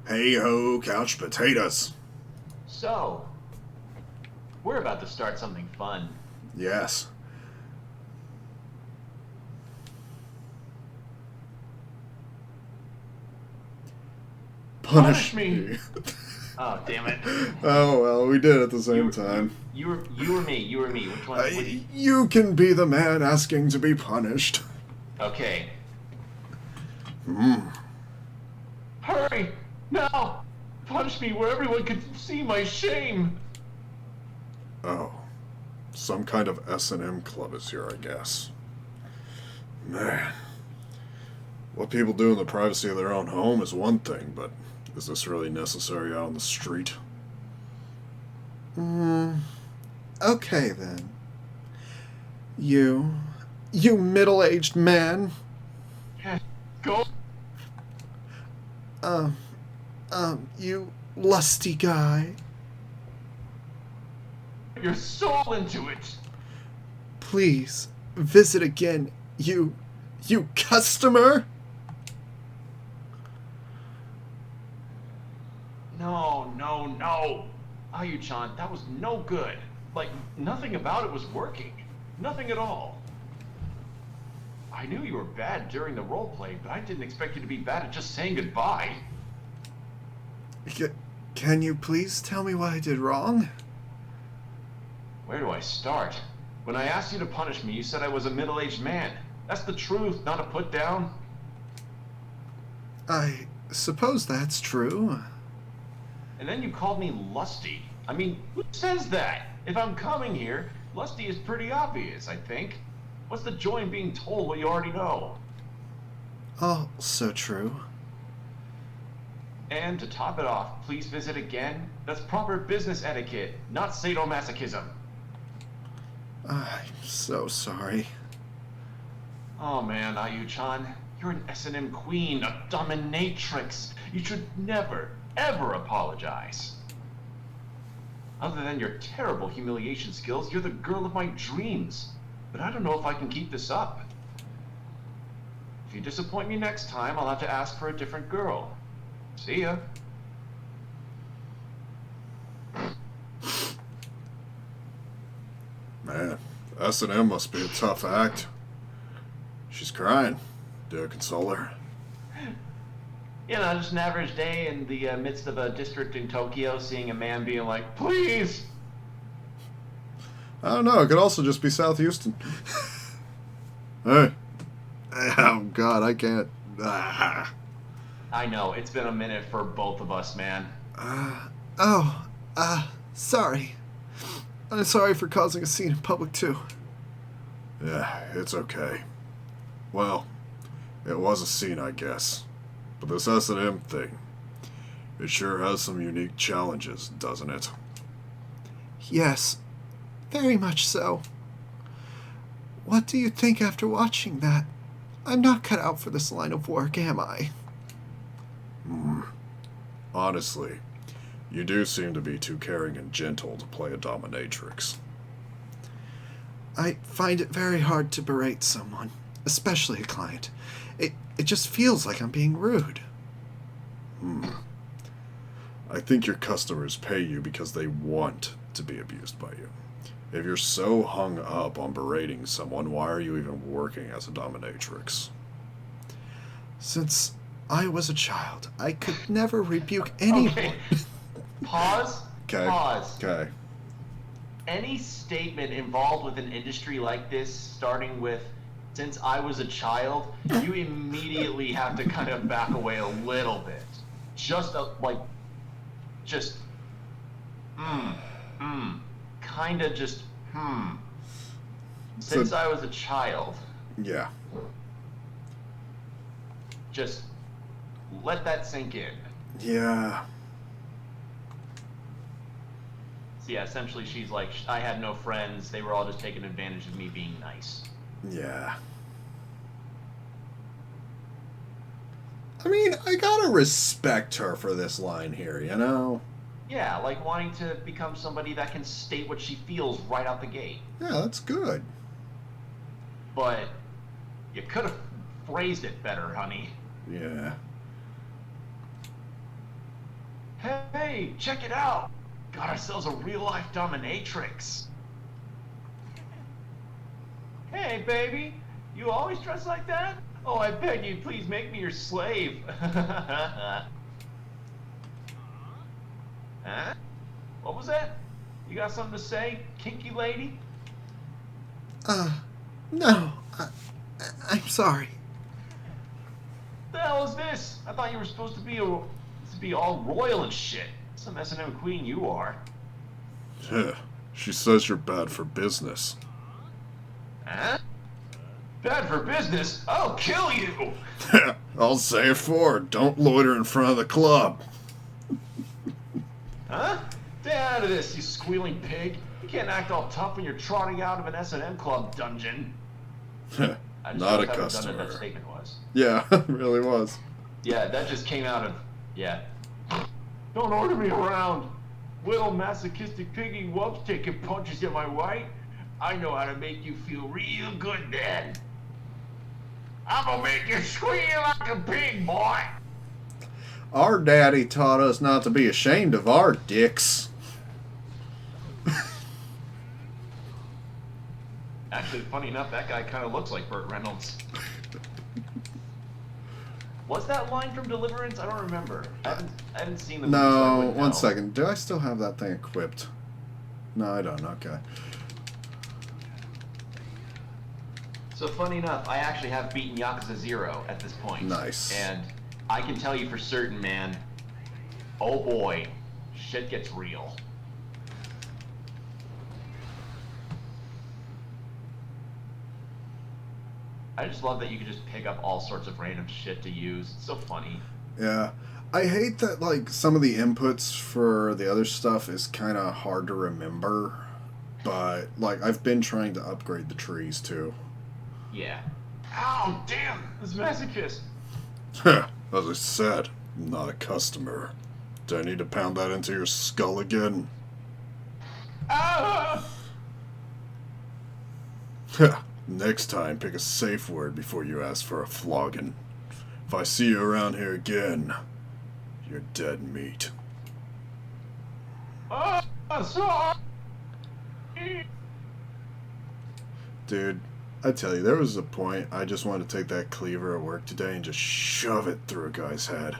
Hey-ho, couch potatoes. So, we're about to start something fun. Yes. Punish Punish me! me. Oh, damn it. Oh, well, we did at the same You, time. you, you were me. You were me. Which one? Which? You can be the man asking to be punished. Okay. Hmm. Hurry! Now! Punish me where everyone can see my shame! Oh. Some kind of S&M club is here, I guess. Man. What people do in the privacy of their own home is one thing, but is this really necessary out on the street? Okay then. You. You middle aged man. Go! Um, you lusty guy. Your soul into it! Please, visit again, you. You customer? No, no, no! Ayu-chan, that was no good. Like, nothing about it was working. Nothing at all. I knew you were bad during the roleplay, but I didn't expect you to be bad at just saying goodbye. Can you please tell me what I did wrong? Where do I start? When I asked you to punish me, you said I was a middle-aged man. That's the truth, not a put-down. I suppose that's true. And then you called me lusty. I mean, who says that? If I'm coming here, lusty is pretty obvious, I think. What's the joy in being told what you already know? Oh, so true. And to top it off, please visit again. That's proper business etiquette, not sadomasochism. I'm so sorry. Oh man, Ayu-chan, you're an S&M queen, a dominatrix. You should never, ever apologize. Other than your terrible humiliation skills, you're the girl of my dreams. But I don't know if I can keep this up. If you disappoint me next time, I'll have to ask for a different girl. See ya. Man, S&M must be a tough act. She's crying. Do I console her? You know, just an average day in the midst of a district in Tokyo, seeing a man being like, please! I don't know. It could also just be South Houston. Hey. Oh, God, I can't. Ah. I know, it's been a minute for both of us, man. Sorry. I'm sorry for causing a scene in public, too. Yeah, it's okay. Well, it was a scene, I guess. But this S&M thing, it sure has some unique challenges, doesn't it? Yes, very much so. What do you think after watching that? I'm not cut out for this line of work, am I? Honestly, you do seem to be too caring and gentle to play a dominatrix. I find it very hard to berate someone, especially a client. It just feels like I'm being rude. I think your customers pay you because they want to be abused by you. If you're so hung up on berating someone, why are you even working as a dominatrix? Since I was a child, I could never rebuke anyone. Okay, pause, Okay. pause. Okay. Any statement involved with an industry like this, starting with, since I was a child, you immediately have to kind of back away a little bit. Just kind of just, Since I was a child, Yeah. just let that sink in. Yeah. So yeah, essentially she's like, I had no friends, they were all just taking advantage of me being nice. Yeah. I mean, I gotta respect her for this line here, you know? Yeah, like wanting to become somebody that can state what she feels right out the gate. Yeah, that's good. But you could have phrased it better, honey. Yeah. Hey, check it out. Got ourselves a real-life dominatrix. Hey, baby. You always dress like that? Oh, I beg you, please make me your slave. Huh? What was that? You got something to say, kinky lady? No. I'm sorry. The hell is this? I thought you were supposed to be all royal and shit. Some S&M queen you are. Yeah, she says you're bad for business. Huh? Bad for business? I'll kill you! I'll say it for her. Don't loiter in front of the club. Huh? Stay out of this, you squealing pig. You can't act all tough when you're trotting out of an S&M club dungeon. Not a customer. That statement was. Yeah, it really was. Yeah, that just came out of... Yeah. Don't order me around. Little masochistic piggy whoops taking punches at my white. I know how to make you feel real good then. I'm gonna make you squeal like a pig, boy. Our daddy taught us not to be ashamed of our dicks. Actually, funny enough, that guy kind of looks like Burt Reynolds. Was that line from Deliverance? I don't remember. I haven't seen the movie. No, one second. Do I still have that thing equipped? No, I don't. Okay. So funny enough, I actually have beaten Yakuza 0 at this point. Nice. And I can tell you for certain, man, oh boy, shit gets real. I just love that you can just pick up all sorts of random shit to use. It's so funny. Yeah. I hate that, like, some of the inputs for the other stuff is kind of hard to remember. But, like, I've been trying to upgrade the trees, too. Yeah. Ow, damn, this masochist. As I said, I'm not a customer. Do I need to pound that into your skull again? Ah! Next time, pick a safe word before you ask for a flogging. If I see you around here again, you're dead meat. Sorry. Dude, I tell you, there was a point I just wanted to take that cleaver at work today and just shove it through a guy's head.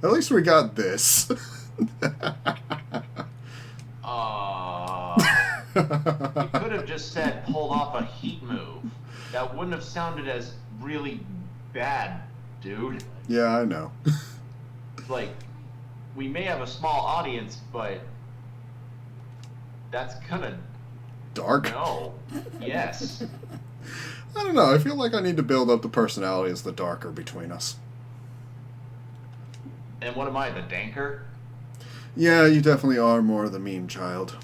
At least we got this. You could have just said pulled off a heat move. That wouldn't have sounded as really bad, dude. Yeah, I know. Like, we may have a small audience, but that's kind of Dark? no. Yes. I don't know. I feel like I need to build up the personality as the darker between us. And what am I, the danker? Yeah, you definitely are more the meme child.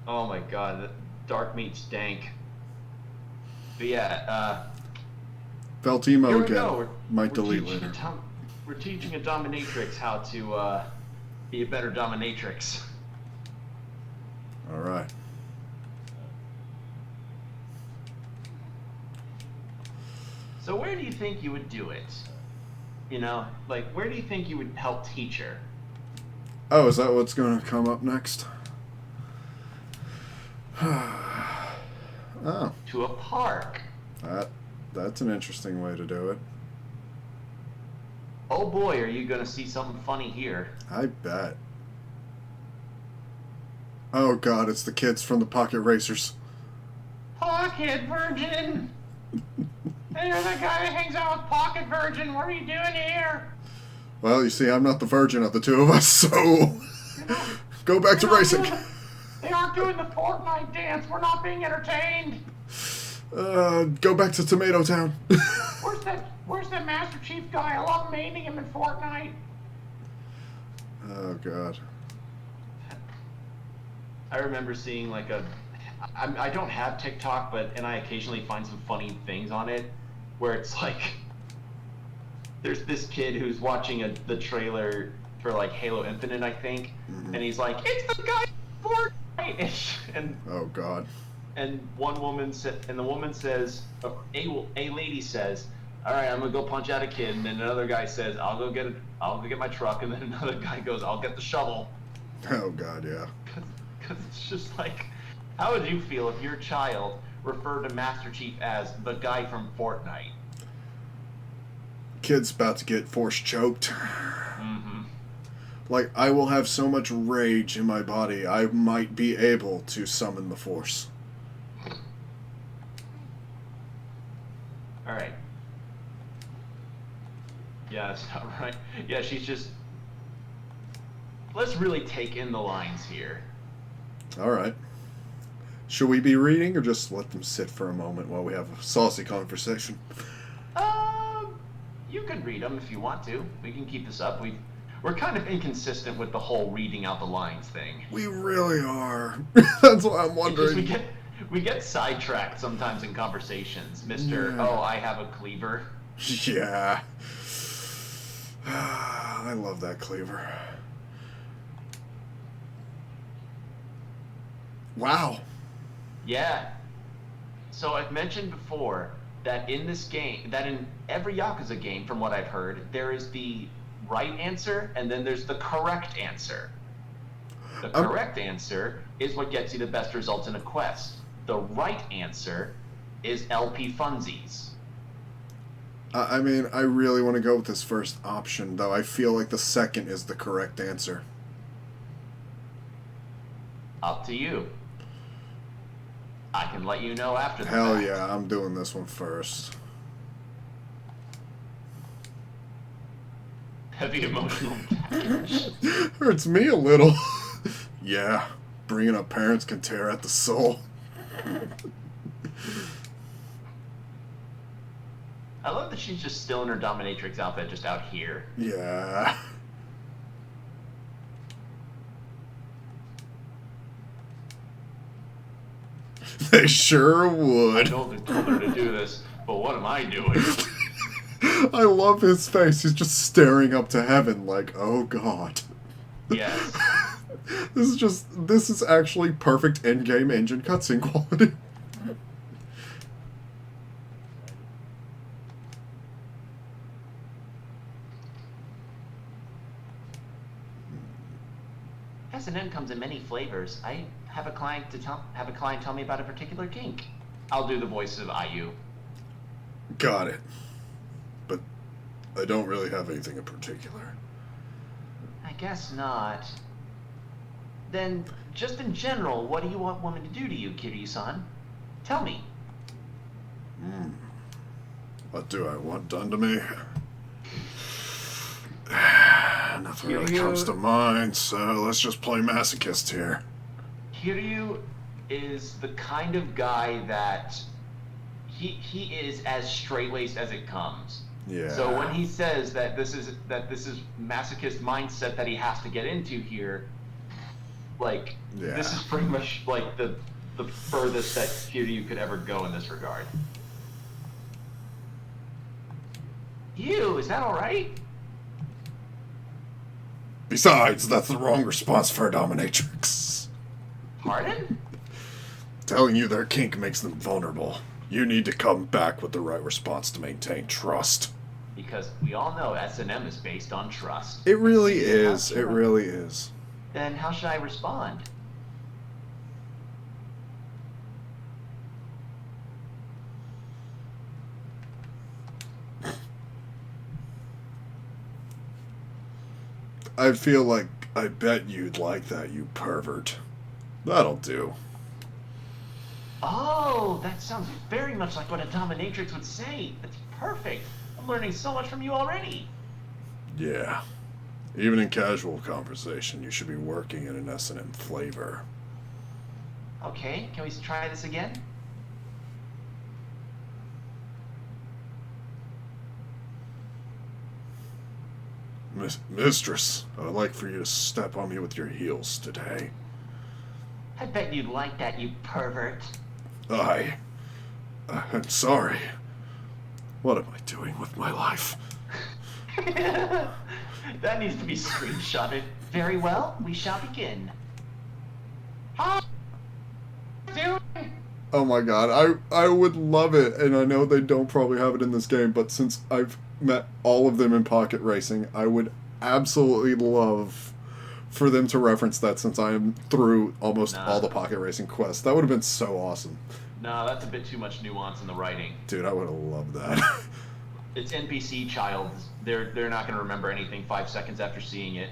Oh my god, the dark meets dank. But yeah, Felt here emo we again. go. Might delete later. We're teaching a dominatrix how to be a better dominatrix. Alright. So where do you think you would do it? You know, like, where do you think you would help teach her? Oh, is that what's going to come up next? Oh. To a park. That's an interesting way to do it. Oh boy, are you gonna see something funny here. I bet. Oh god, it's the kids from the Pocket Racers. Pocket Virgin! Hey, you're the guy that hangs out with Pocket Virgin. What are you doing here? Well, you see, I'm not the virgin of the two of us, so... Go back to racing. They aren't doing the Fortnite dance. We're not being entertained. Go back to Tomato Town. Where's that Master Chief guy? I love maining him in Fortnite. Oh god. I remember seeing like I don't have TikTok, and I occasionally find some funny things on it, where it's like, there's this kid who's watching the trailer for like Halo Infinite, I think, and he's like, it's the guy from Fortnite, and oh god. and one woman and the woman says, a lady says, "All right, I'm gonna go punch out a kid," and then another guy says, "I'll go get my truck," and then another guy goes, "I'll get the shovel." Oh God, yeah. Because it's just like, how would you feel if your child referred to Master Chief as the guy from Fortnite? Kid's about to get force choked. Mm-hmm. Like, I will have so much rage in my body, I might be able to summon the force. All right. Yeah, that's not right. Yeah, she's just... Let's really take in the lines here. Alright. Should we be reading, or just let them sit for a moment while we have a saucy conversation? You can read them if you want to. We can keep this up. We're kind of inconsistent with the whole reading out the lines thing. We really are. That's what I'm wondering. We get sidetracked sometimes in conversations, Mr. Yeah. Oh, I have a cleaver. Yeah. I love that cleaver. Wow. Yeah. So I've mentioned before that in this game, that in every Yakuza game, from what I've heard, there is the right answer and then there's the correct answer. The correct answer is what gets you the best results in a quest. The right answer is LP funsies. I mean, I really want to go with this first option, though I feel like the second is the correct answer. Up to you. I can let you know after the Hell fact. yeah, I'm doing this one first. Heavy emotional package. Hurts me a little. Yeah, bringing up parents can tear at the soul. I love that she's just still in her dominatrix outfit, just out here. Yeah. They sure I would. told her to do this, but what am I doing? I love his face. He's just staring up to heaven like, oh God. Yes. This is actually perfect endgame engine cutscene quality. S&M comes in many flavors. I have a client tell me about a particular kink. I'll do the voice of IU. Got it. But I don't really have anything in particular. I guess not. Then, just in general, what do you want women to do to you, Kiryu-san? Tell me. What do I want done to me? Nothing really Kiryu- comes to mind, so let's just play masochist here. Kiryu is the kind of guy that he is as straight-laced as it comes. Yeah. So when he says that this is masochist mindset that he has to get into here, like Yeah. this is pretty much like the furthest that Kiryu could ever go in this regard. Ew, is that all right? Besides, that's the wrong response for a dominatrix. Pardon? Telling you their kink makes them vulnerable. You need to come back with the right response to maintain trust. Because we all know S&M is based on trust. It really is. It really is. Then how should I respond? I feel like I bet you'd like that, you pervert. That'll do. Oh, that sounds very much like what a dominatrix would say. That's perfect. I'm learning so much from you already. Yeah. Even in casual conversation, you should be working in an S&M flavor. Okay, can we try this again? Mistress, I'd like for you to step on me with your heels today. I bet you'd like that, you pervert. I'm sorry. What am I doing with my life? That needs to be screenshotted. Very well, we shall begin. How doing? Oh my god, I would love it, and I know they don't probably have it in this game, but since I've met all of them in Pocket Racing, I would absolutely love for them to reference that since I am through almost all the Pocket Racing quests. That would have been so awesome. No, that's a bit too much nuance in the writing. Dude, I would have loved that. It's NPC child. They're not going to remember anything 5 seconds after seeing it.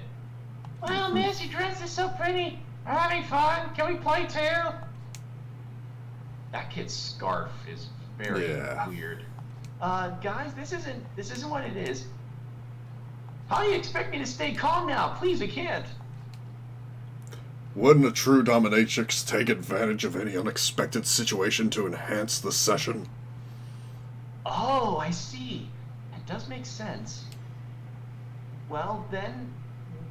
Well, miss, your dress is so pretty. We're having fun. Can we play too? That kid's scarf is very weird. Guys, this isn't what it is. How do you expect me to stay calm now? Please, we can't. Wouldn't a true dominatrix take advantage of any unexpected situation to enhance the session? Oh, I see. It does make sense. Well, then,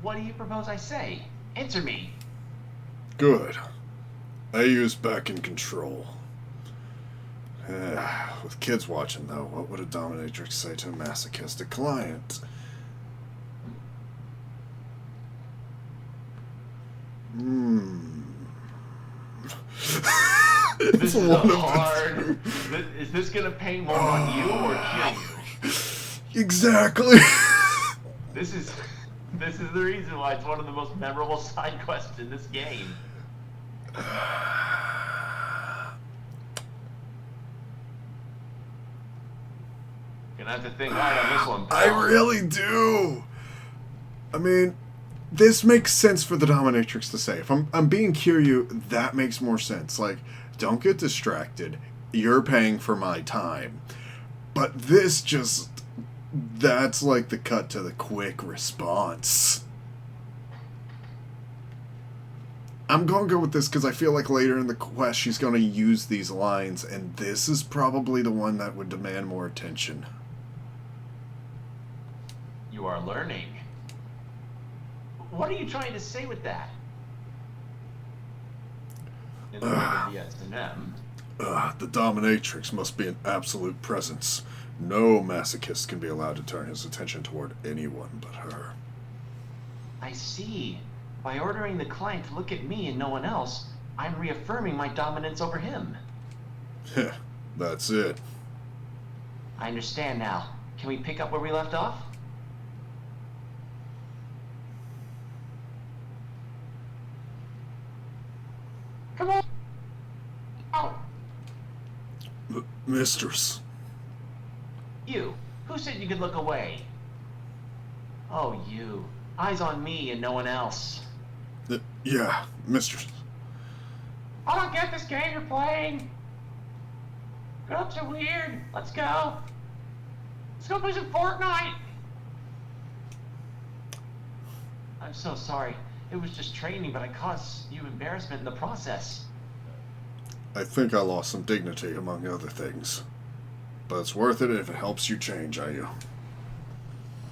what do you propose I say? Answer me. Good. AU's back in control. With kids watching, though, what would a dominatrix say to a masochistic client? This is hard. Is this gonna pain more on you or kill you? Exactly. This is the reason why it's one of the most memorable side quests in this game. Gonna have to think hard on this one, pal. I really do. I mean, this makes sense for the dominatrix to say. If I'm being Kiryu, that makes more sense. Like, don't get distracted. You're paying for my time. But this just... That's like the cut to the quick response. I'm going to go with this because I feel like later in the quest she's going to use these lines, and this is probably the one that would demand more attention. You are learning. What are you trying to say with that? In the world of the S&M. The dominatrix must be an absolute presence. No masochist can be allowed to turn his attention toward anyone but her. I see. By ordering the client to look at me and no one else, I'm reaffirming my dominance over him. That's it. I understand now. Can we pick up where we left off? Come on! Oh! Mistress. You. Who said you could look away? Oh, you. Eyes on me and no one else. Yeah, mistress. I don't get this game you're playing. Grown-ups are weird. Let's go. Let's go play some Fortnite. I'm so sorry. It was just training, but I caused you embarrassment in the process. I think I lost some dignity, among other things. But it's worth it if it helps you change, IU.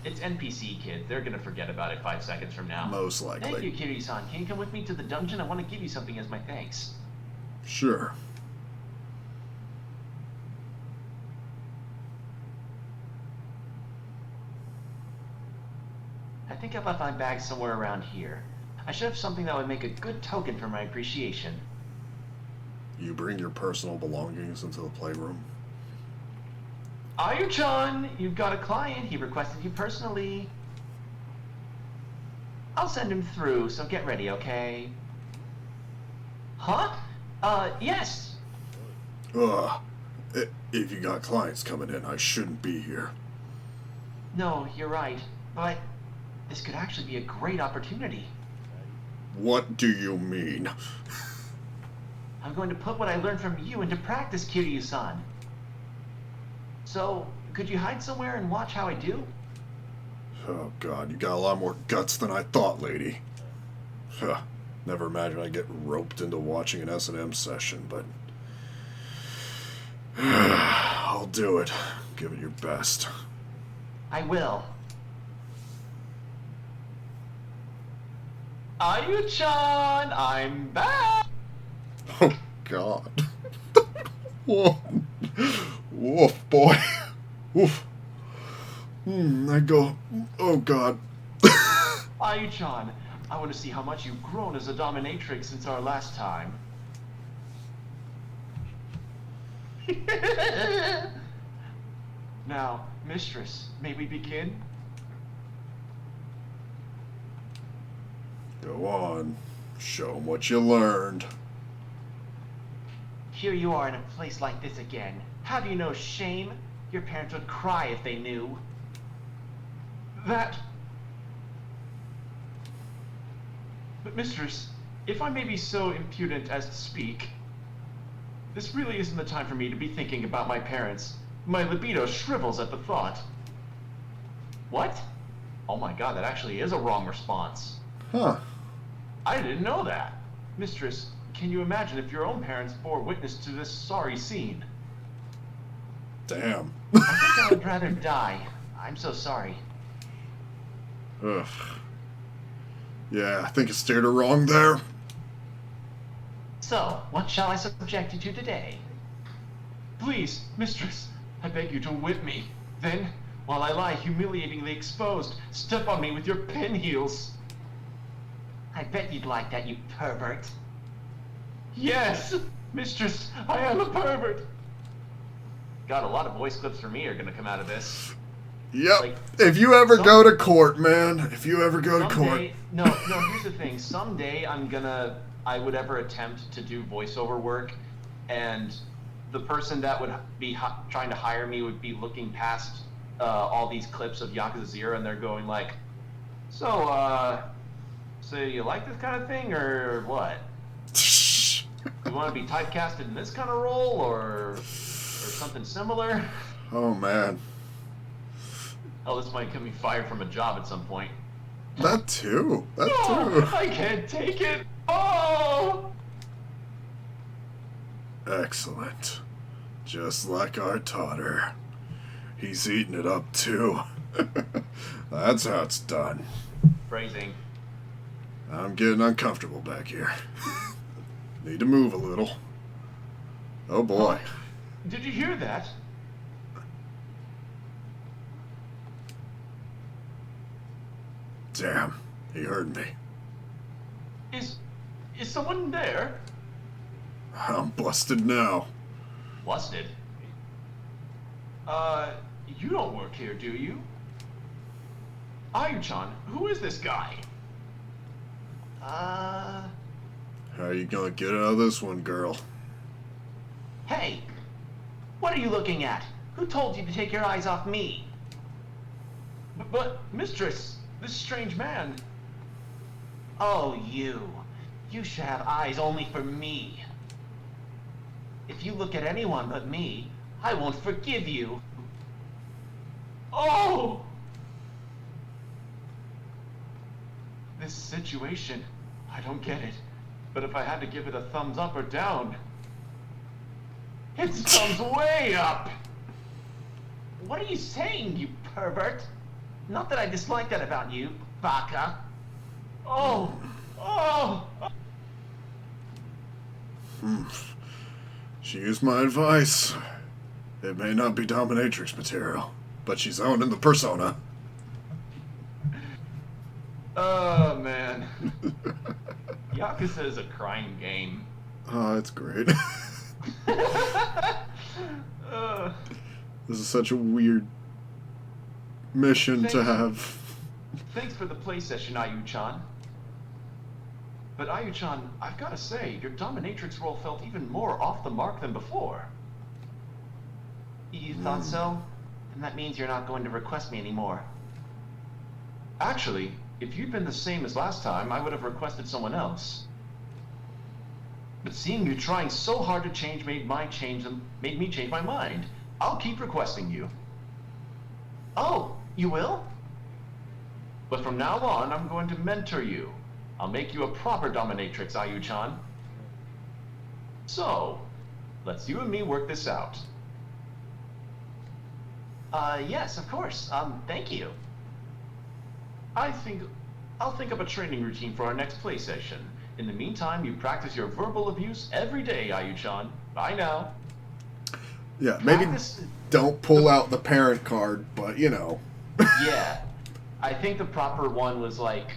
It's NPC, kid. They're gonna forget about it 5 seconds from now. Most likely. Thank you, Kiryu-san. Can you come with me to the dungeon? I want to give you something as my thanks. Sure. I think I left my bag somewhere around here. I should have something that would make a good token for my appreciation. You bring your personal belongings into the playroom? Ayu-chan, you've got a client. He requested you personally. I'll send him through, so get ready, okay? Huh? Yes. If you got clients coming in, I shouldn't be here. No, you're right. But this could actually be a great opportunity. What do you mean? I'm going to put what I learned from you into practice, Kiryu-san. So, could you hide somewhere and watch how I do? Oh god, you got a lot more guts than I thought, lady. Never imagined I'd get roped into watching an S&M session, but... I'll do it. Give it your best. I will. Ayu-chan, I'm back! Oh god. Whoa. Woof, boy. Woof. I go... Oh god. Ayu-chan, I want to see how much you've grown as a dominatrix since our last time. Now, mistress, may we begin? Go on. Show 'em what you learned. Here you are in a place like this again. Have you no shame? Your parents would cry if they knew. That... But mistress, if I may be so impudent as to speak, this really isn't the time for me to be thinking about my parents. My libido shrivels at the thought. What? Oh my god, that actually is a wrong response. Huh. I didn't know that. Mistress, can you imagine if your own parents bore witness to this sorry scene? Damn. I think I would rather die. I'm so sorry. Ugh. Yeah, I think I steered her wrong there. So, what shall I subject you to today? Please, mistress, I beg you to whip me. Then, while I lie humiliatingly exposed, step on me with your pin heels. I bet you'd like that, you pervert. Yes! Mistress, I am a pervert! God, a lot of voice clips for me are gonna come out of this. Yep. Like, if you ever go to court, man. If you ever go to court. Someday, no, here's the thing. Someday I would ever attempt to do voiceover work, and the person that would be trying to hire me would be looking past all these clips of Yakuza 0, and they're going like, so you like this kind of thing, or what? You want to be typecasted in this kind of role, or something similar? Oh, man. Oh, this might get me fired from a job at some point. That too. That No, too. I can't take it. Oh! Excellent. Just like our daughter. He's eating it up too. That's how it's done. Phrasing. I'm getting uncomfortable back here. Need to move a little. Oh boy. Did you hear that? Damn, he heard me. Is someone there? I'm busted now. Busted. You don't work here, do you? Ayu-chan, who is this guy? How you gonna get out of this one, girl? Hey! What are you looking at? Who told you to take your eyes off me? But, mistress, this strange man. Oh, you. You should have eyes only for me. If you look at anyone but me, I won't forgive you. Oh! This situation, I don't get it. But if I had to give it a thumbs up or down, it's thumbs way up! What are you saying, you pervert? Not that I dislike that about you, baka. Oh! Oh! She used my advice. It may not be dominatrix material, but she's owning the persona. Oh, man. Yakuza is a crying game. Oh, it's great. This is such a weird mission to have. Thanks for the play session, Ayu-chan. But Ayu-chan, I've got to say, your dominatrix role felt even more off the mark than before. You thought so? And that means you're not going to request me anymore. Actually, if you'd been the same as last time, I would have requested someone else. But seeing you trying so hard to change made me change my mind. I'll keep requesting you. Oh, you will? But from now on, I'm going to mentor you. I'll make you a proper dominatrix, Ayu-chan. So, let's you and me work this out. Yes, of course. Thank you. I'll think up a training routine for our next play session. In the meantime, you practice your verbal abuse every day, Ayu-chan. Bye now. Yeah, maybe Practice- don't pull out the parent card, but you know. Yeah. I think the proper one was like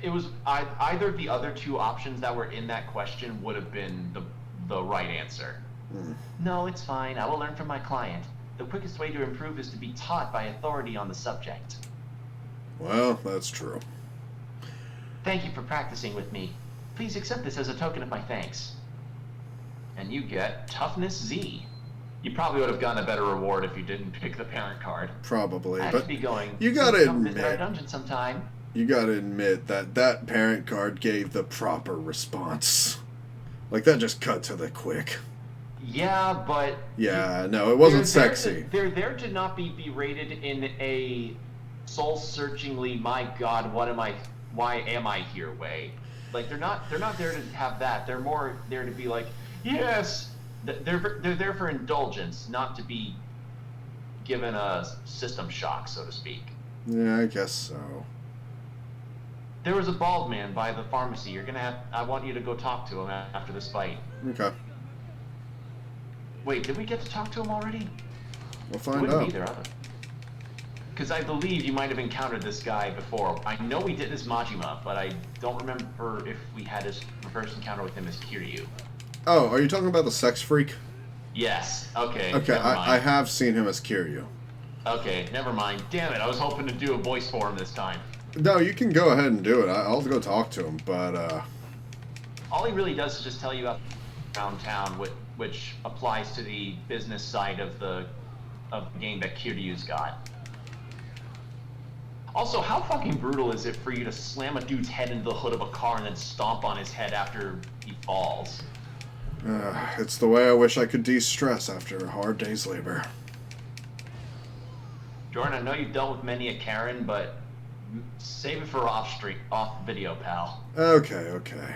it was either of the other two options that were in that question would have been the right answer. No, it's fine. I will learn from my client. The quickest way to improve is to be taught by authority on the subject. Well, that's true. Thank you for practicing with me. Please accept this as a token of my thanks. And you get Toughness Z. You probably would have gotten a better reward if you didn't pick the parent card. Probably, I but should be going. you gotta Come visit our admit, dungeon sometime. you gotta admit that parent card gave the proper response. Like, that just cut to the quick. Yeah, but... Yeah, no, it wasn't sexy. They're there to not be berated in a soul-searchingly, my God, why am I here way. Like, they're not there to have that. They're more there to be like, yes! They're there for indulgence, not to be given a system shock, so to speak. Yeah, I guess so. There was a bald man by the pharmacy. I want you to go talk to him after this fight. Okay. Wait, did we get to talk to him already? We'll find Wouldn't out. be there, other. Because I believe you might have encountered this guy before. I know we did as Majima, but I don't remember if we had his first encounter with him as Kiryu. Oh, are you talking about the sex freak? Yes. Okay. Okay, never mind. I have seen him as Kiryu. Okay, never mind. Damn it, I was hoping to do a voice for him this time. No, you can go ahead and do it. I'll go talk to him, but, All he really does is just tell you about around town, which applies to the business side of the game that Kiryu's got. Also, how fucking brutal is it for you to slam a dude's head into the hood of a car and then stomp on his head after he falls? it's the way I wish I could de-stress after a hard day's labor. Jordan, I know you've dealt with many a Karen, but save it for off video, pal. Okay.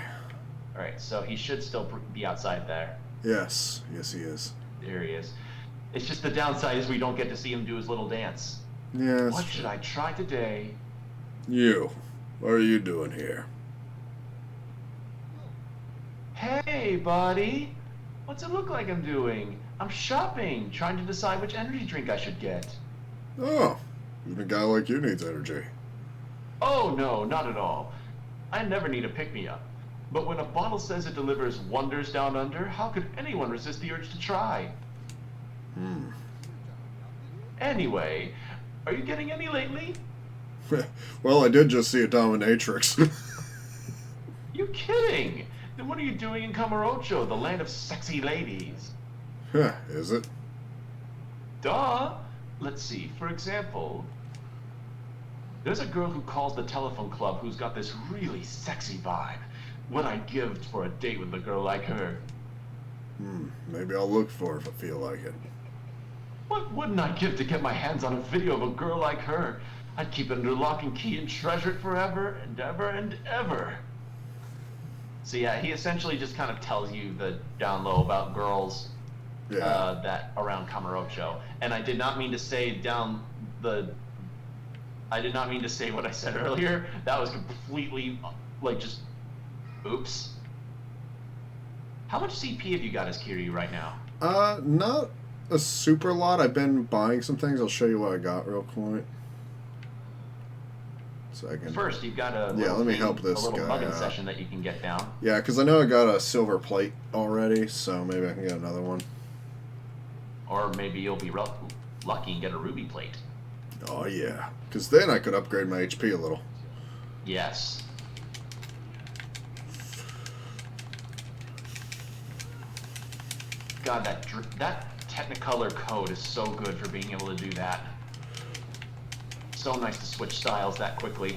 Alright, so he should still be outside there. Yes he is. There he is. It's just the downside is we don't get to see him do his little dance. Yes. What should I try today? You. What are you doing here? Hey, buddy. What's it look like I'm doing? I'm shopping, trying to decide which energy drink I should get. Oh, even a guy like you needs energy. Oh, no, not at all. I never need a pick-me-up. But when a bottle says it delivers wonders down under, how could anyone resist the urge to try? Anyway, are you getting any lately? Well, I did just see a dominatrix. You kidding? Then what are you doing in Kamurocho, the land of sexy ladies? Is it? Duh! Let's see, for example, there's a girl who calls the telephone club who's got this really sexy vibe. What I'd give for a date with a girl like her. Maybe I'll look for her if I feel like it. What wouldn't I give to get my hands on a video of a girl like her? I'd keep it under lock and key and treasure it forever and ever and ever. So yeah, he essentially just kind of tells you the down low about girls that around Kamurocho. And I did not mean to say I did not mean to say what I said earlier. That was completely, like, just, oops. How much CP have you got as Kiryu right now? Not a super lot. I've been buying some things. I'll show you what I got real quick. Second. First, you've got a let me help this a little guy mugging out. session that you can get down. Yeah, because I know I got a silver plate already, so maybe I can get another one. Or maybe you'll be lucky and get a ruby plate. Oh yeah, because then I could upgrade my HP a little. Yes. God, that Technicolor code is so good for being able to do that. So nice to switch styles that quickly.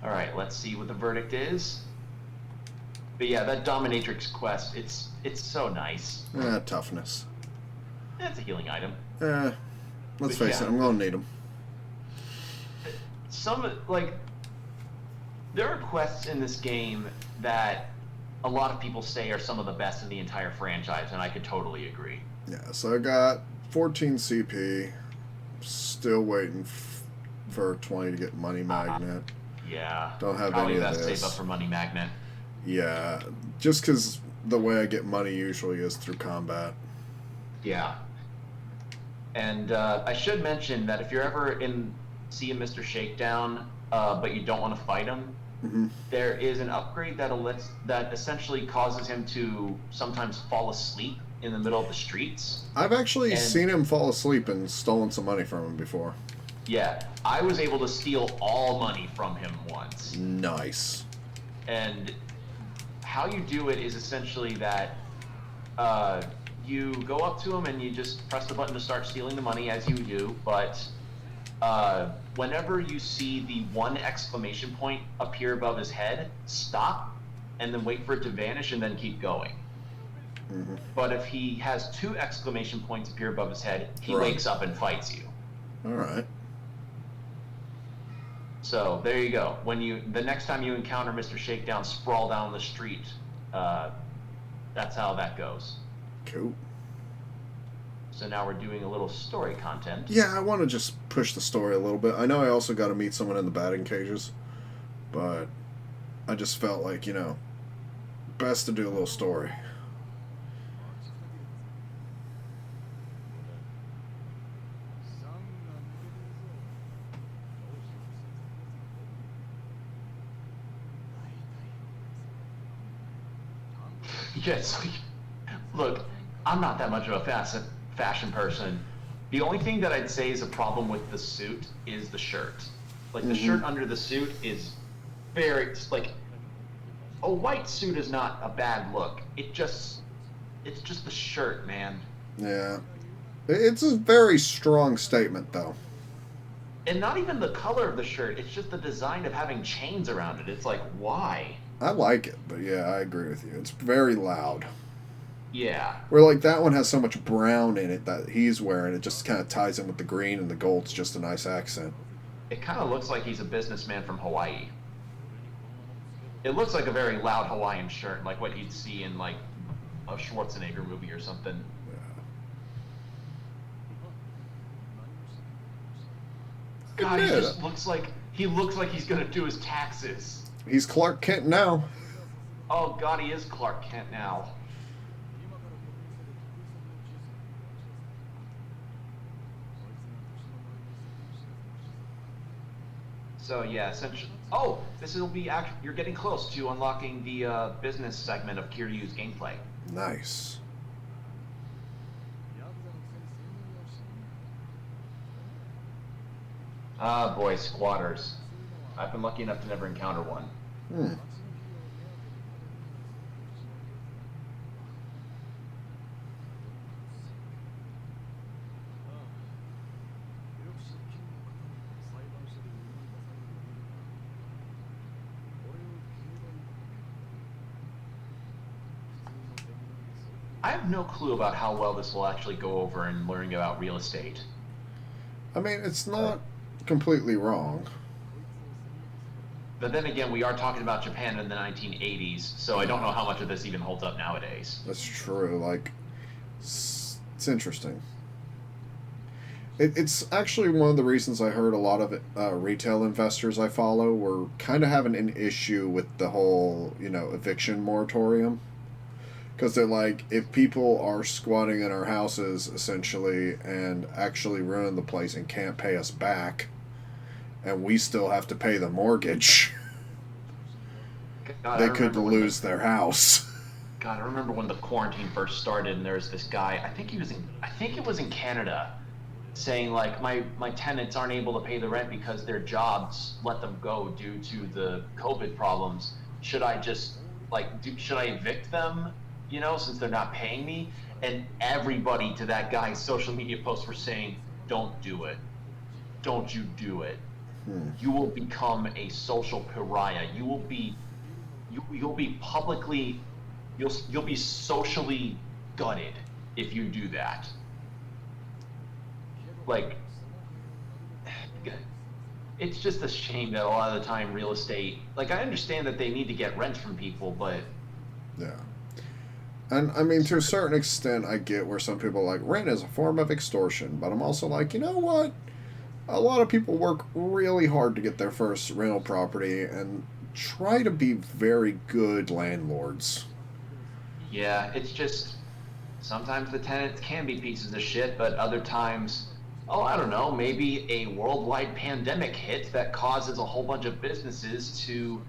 Alright, let's see what the verdict is. But yeah, that Dominatrix quest, it's so nice. Toughness. It's a healing item. Let's face it, I'm gonna need them. There are quests in this game that a lot of people say are some of the best in the entire franchise, and I could totally agree. Yeah, so I got 14 CP. Still waiting for 20 to get Money Magnet. Yeah. Don't have Probably any of best this. save up for Money Magnet. Yeah, just because the way I get money usually is through combat. Yeah. And I should mention that if you're ever see a Mr. Shakedown, but you don't want to fight him, there is an upgrade that essentially causes him to sometimes fall asleep in the middle of the streets. I've actually seen him fall asleep and stolen some money from him before. Yeah, I was able to steal all money from him once. Nice. And how you do it is essentially that you go up to him and you just press the button to start stealing the money as you do, but whenever you see the one exclamation point appear above his head, stop and then wait for it to vanish and then keep going. But if he has two exclamation points appear above his head, he wakes up and fights you. All right. So there you go. The next time you encounter Mr. Shakedown sprawl down the street, that's how that goes. Cool. So now we're doing a little story content. Yeah, I want to just push the story a little bit. I know I also got to meet someone in the batting cages, but I just felt like, best to do a little story. Yes. Look, I'm not that much of a fashion person. The only thing that I'd say is a problem with the suit is the shirt. Like, the shirt under the suit is a white suit is not a bad look. It's just the shirt, man. Yeah. It's a very strong statement, though. And not even the color of the shirt. It's just the design of having chains around it. It's like, why? I like it, but yeah, I agree with you. It's very loud. Yeah. Where, like, that one has so much brown in it that he's wearing, it just kind of ties in with the green, and the gold's just a nice accent. It kind of looks like he's a businessman from Hawaii. It looks like a very loud Hawaiian shirt, like what you'd see in, like, a Schwarzenegger movie or something. Yeah. God, he looks like he's gonna do his taxes. He's Clark Kent now. Oh God, he is Clark Kent now. So yeah, essentially. Oh, you're getting close to unlocking the business segment of Kiryu's gameplay. Nice. Ah, boy, squatters. I've been lucky enough to never encounter one. I have no clue about how well this will actually go over in learning about real estate. I mean, it's not completely wrong. But then again, we are talking about Japan in the 1980s, so I don't know how much of this even holds up nowadays. That's true. Like, it's interesting. It's actually one of the reasons I heard a lot of retail investors I follow were kind of having an issue with the whole, eviction moratorium. Because they're like, if people are squatting in our houses, essentially, and actually ruin the place and can't pay us back, and we still have to pay the mortgage, God, they could lose their house. God, I remember when the quarantine first started, and there was this guy. I think it was in Canada, saying like, my tenants aren't able to pay the rent because their jobs let them go due to the COVID problems. Should I just should I evict them? Since they're not paying me? And everybody to that guy's social media posts were saying, "Don't do it. Don't you do it. You will become a social pariah. You'll be publicly, you'll be socially gutted if you do that." Like, it's just a shame that a lot of the time real estate, like, I understand that they need to get rent from people, but yeah. And, I mean, to a certain extent, I get where some people are like, rent is a form of extortion. But I'm also like, you know what? A lot of people work really hard to get their first rental property and try to be very good landlords. Yeah, it's just sometimes the tenants can be pieces of shit, but other times, oh, I don't know, maybe a worldwide pandemic hit that causes a whole bunch of businesses to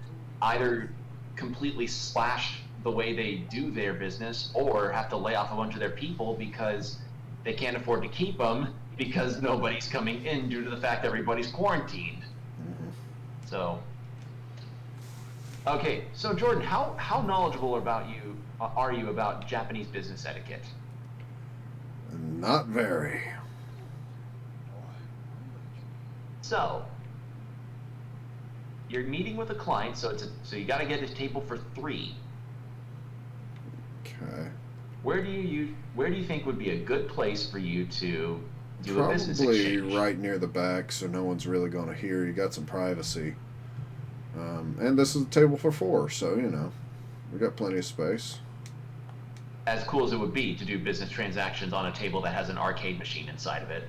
either completely slash the way they do their business or have to lay off a bunch of their people because they can't afford to keep them because nobody's coming in due to the fact everybody's quarantined. So, okay, so Jordan, how knowledgeable are you about Japanese business etiquette? Not very. So, you're meeting with a client, so you got to get a table for 3. Okay. Where do you think would be a good place for you to do a business Probably exchange? right near the back, so no one's really going to hear. You got some privacy. And this is a table for 4, so we got plenty of space. As cool as it would be to do business transactions on a table that has an arcade machine inside of it.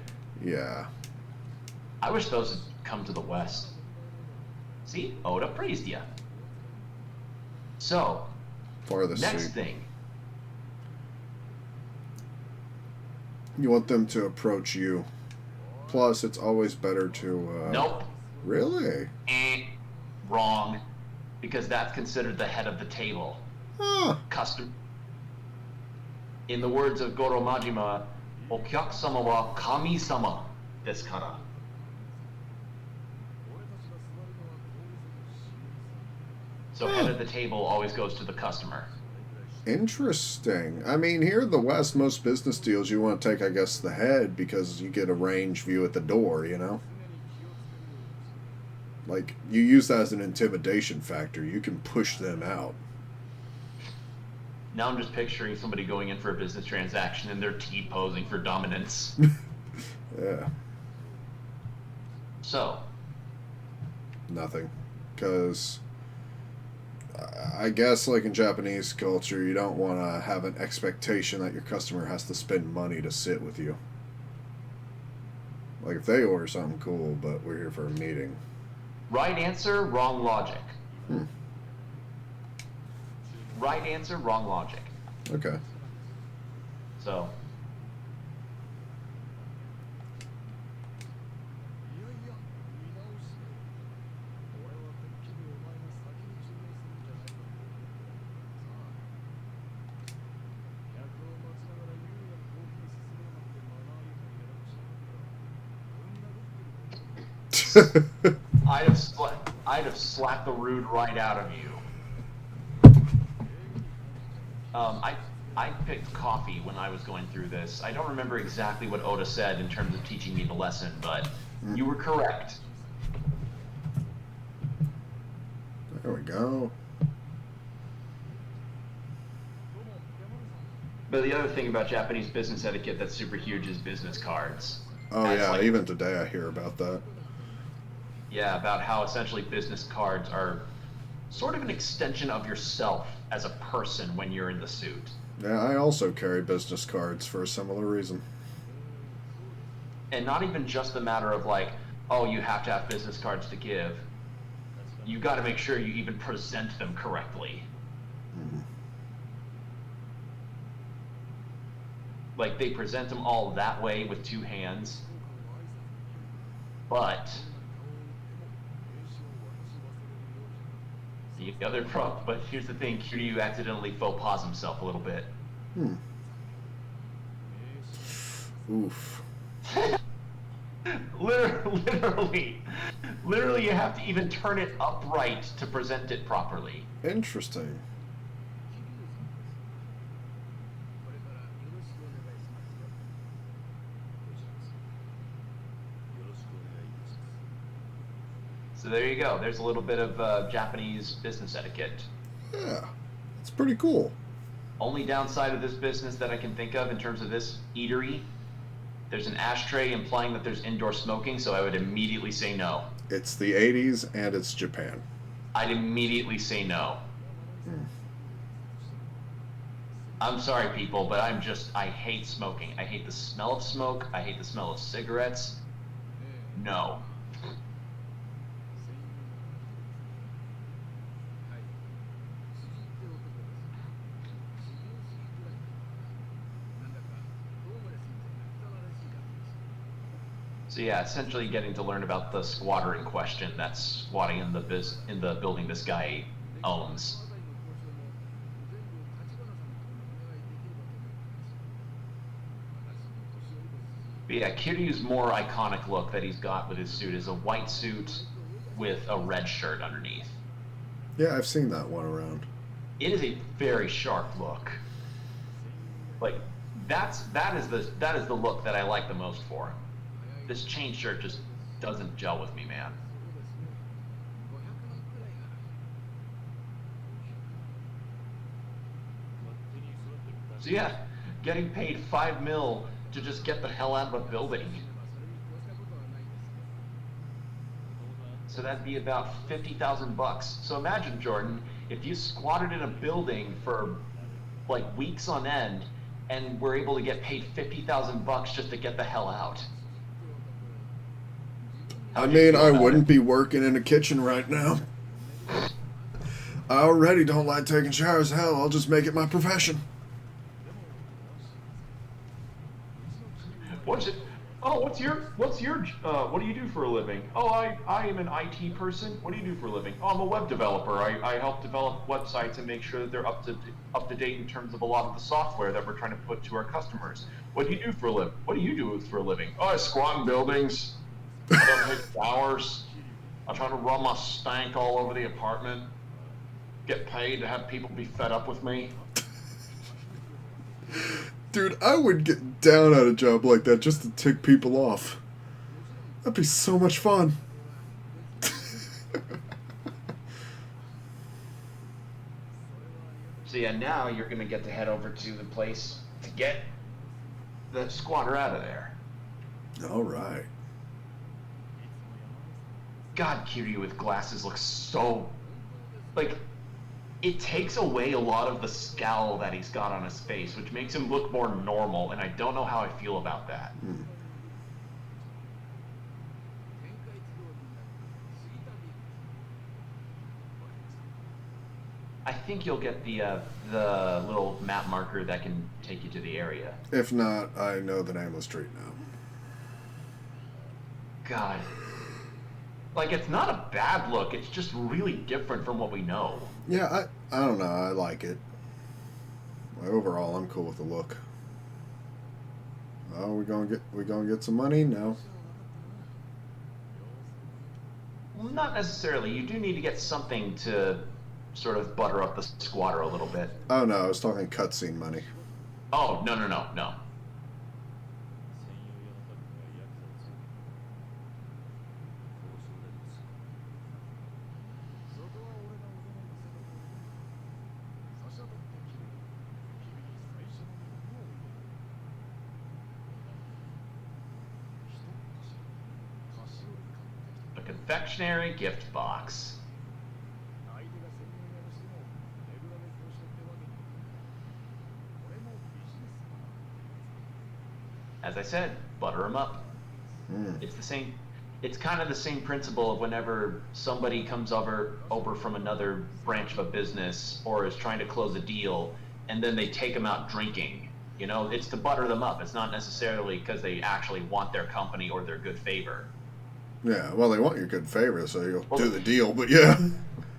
Yeah. I wish those had come to the West. See, Oda praised you. So, Farthest next seat. thing. You want them to approach you. Plus, it's always better to. Nope. Really? Wrong. Because that's considered the head of the table. Huh. In the words of Goro Majima, Okyakusama wa kami-sama desu kara. So head of the table always goes to the customer. Interesting. I mean, here in the West, most business deals you want to take, I guess, the head because you get a range view at the door, Like, you use that as an intimidation factor. You can push them out. Now I'm just picturing somebody going in for a business transaction and they're T-posing for dominance. Yeah. So. Nothing. Because I guess, like in Japanese culture, you don't want to have an expectation that your customer has to spend money to sit with you. Like, if they order something cool, but we're here for a meeting. Right answer, wrong logic. Right answer, wrong logic. Okay. So. I'd have slapped the rude right out of you. I picked coffee when I was going through this. I don't remember exactly what Oda said in terms of teaching me the lesson, but you were correct. There we go. But the other thing about Japanese business etiquette that's super huge is business cards. Oh, yeah, even today I hear about that. Yeah, about how essentially business cards are sort of an extension of yourself as a person when you're in the suit. Yeah, I also carry business cards for a similar reason. And not even just the matter of like, oh, you have to have business cards to give. You got to make sure you even present them correctly. Like, they present them all that way with 2 hands. But the other problem, but here's the thing, Kiryu accidentally faux pas himself a little bit. Oof. Literally, you have to even turn it upright to present it properly. Interesting. So there you go. There's a little bit of Japanese business etiquette. Yeah, it's pretty cool. Only downside of this business that I can think of in terms of this eatery, there's an ashtray implying that there's indoor smoking, so I would immediately say no. It's the 80s and it's Japan. I'd immediately say no. I'm sorry, people, but I hate smoking. I hate the smell of smoke. I hate the smell of cigarettes. no. So yeah, essentially getting to learn about the squatter in question that's squatting in the building this guy owns. But yeah, Kiryu's more iconic look that he's got with his suit is a white suit with a red shirt underneath. Yeah, I've seen that one around. It is a very sharp look. Like that is the look that I like the most for him. This chain shirt just doesn't gel with me, man. So yeah, getting paid $5 million to just get the hell out of a building. So that'd be about $50,000. So imagine, Jordan, if you squatted in a building for like weeks on end and were able to get paid $50,000 just to get the hell out. I mean, I wouldn't be working in a kitchen right now. I already don't like taking showers. Hell, I'll just make it my profession. What do you do for a living? Oh, I am an IT person. What do you do for a living? Oh, I'm a web developer. I help develop websites and make sure that they're up to date in terms of a lot of the software that we're trying to put to our customers. What do you do for a living? What do you do for a living? Oh, I squat in buildings. I don't take showers. I try to run my stank all over the apartment. Get paid to have people be fed up with me. Dude, I would get down at a job like that just to tick people off. That'd be so much fun. So yeah, now you're gonna get to head over to the place to get the squatter out of there. All right. God, Kiryu with glasses looks so... like, it takes away a lot of the scowl that he's got on his face, which makes him look more normal, and I don't know how I feel about that. I think you'll get the little map marker that can take you to the area. If not, I know the name of the street now. God. Like, it's not a bad look, it's just really different from what we know. Yeah, I don't know, I like it. Overall, I'm cool with the look. Oh, we gonna get some money? No. Well, not necessarily. You do need to get something to sort of butter up the squatter a little bit. Oh no, I was talking cutscene money. Oh, no. A confectionery gift box. As I said, butter them up. It's the same. It's kind of the same principle of whenever somebody comes over from another branch of a business or is trying to close a deal, and then they take them out drinking. You know, it's to butter them up. It's not necessarily because they actually want their company or their good favor. Yeah, well, they want your good favor, so you'll do the deal, but yeah.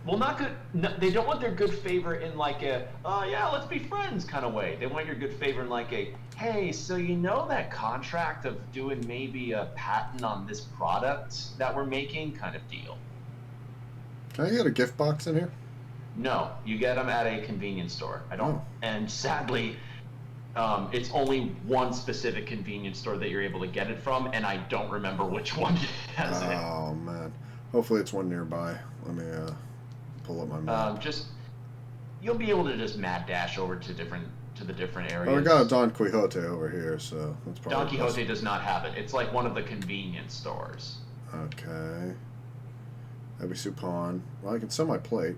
Well, not good. No, they don't want their good favor in like a, yeah, let's be friends kind of way. They want your good favor in like a, hey, so you know that contract of doing maybe a patent on this product that we're making kind of deal. Can I get a gift box in here? No, you get them at a convenience store. I don't, and sadly, it's only one specific convenience store that you're able to get it from, and I don't remember which one has it. Oh man, hopefully it's one nearby. Let me pull up my map. You'll be able to just mad dash over to the different areas. Oh, we got a Don Quixote over here, so that's probably... Don Quixote does not have it. It's like one of the convenience stores. Okay. Ebisu Pawn. Well, I can sell my plate.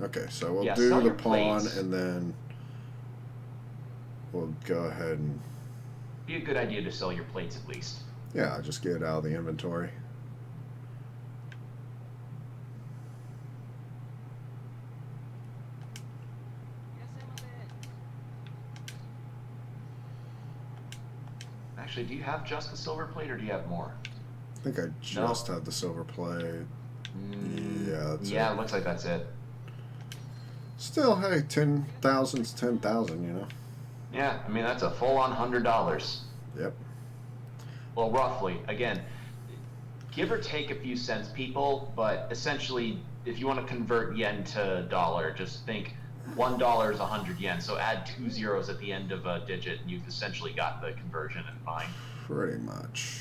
Okay, so we'll do the pawn, plates. And then we'll go ahead and... Be a good idea to sell your plates at least. Yeah, just get it out of the inventory. Actually, do you have just the silver plate, or do you have more? I think I just had the silver plate. Yeah, that's yeah, it. It looks like that's it. Still, hey, 10,000's 10,000, you know? Yeah, I mean, that's a full-on $100. Yep. Well, roughly. Again, give or take a few cents, people, but essentially, if you want to convert yen to dollar, just think $1 is 100 yen. So add 2 zeros at the end of a digit, and you've essentially got the conversion in mind. Pretty much.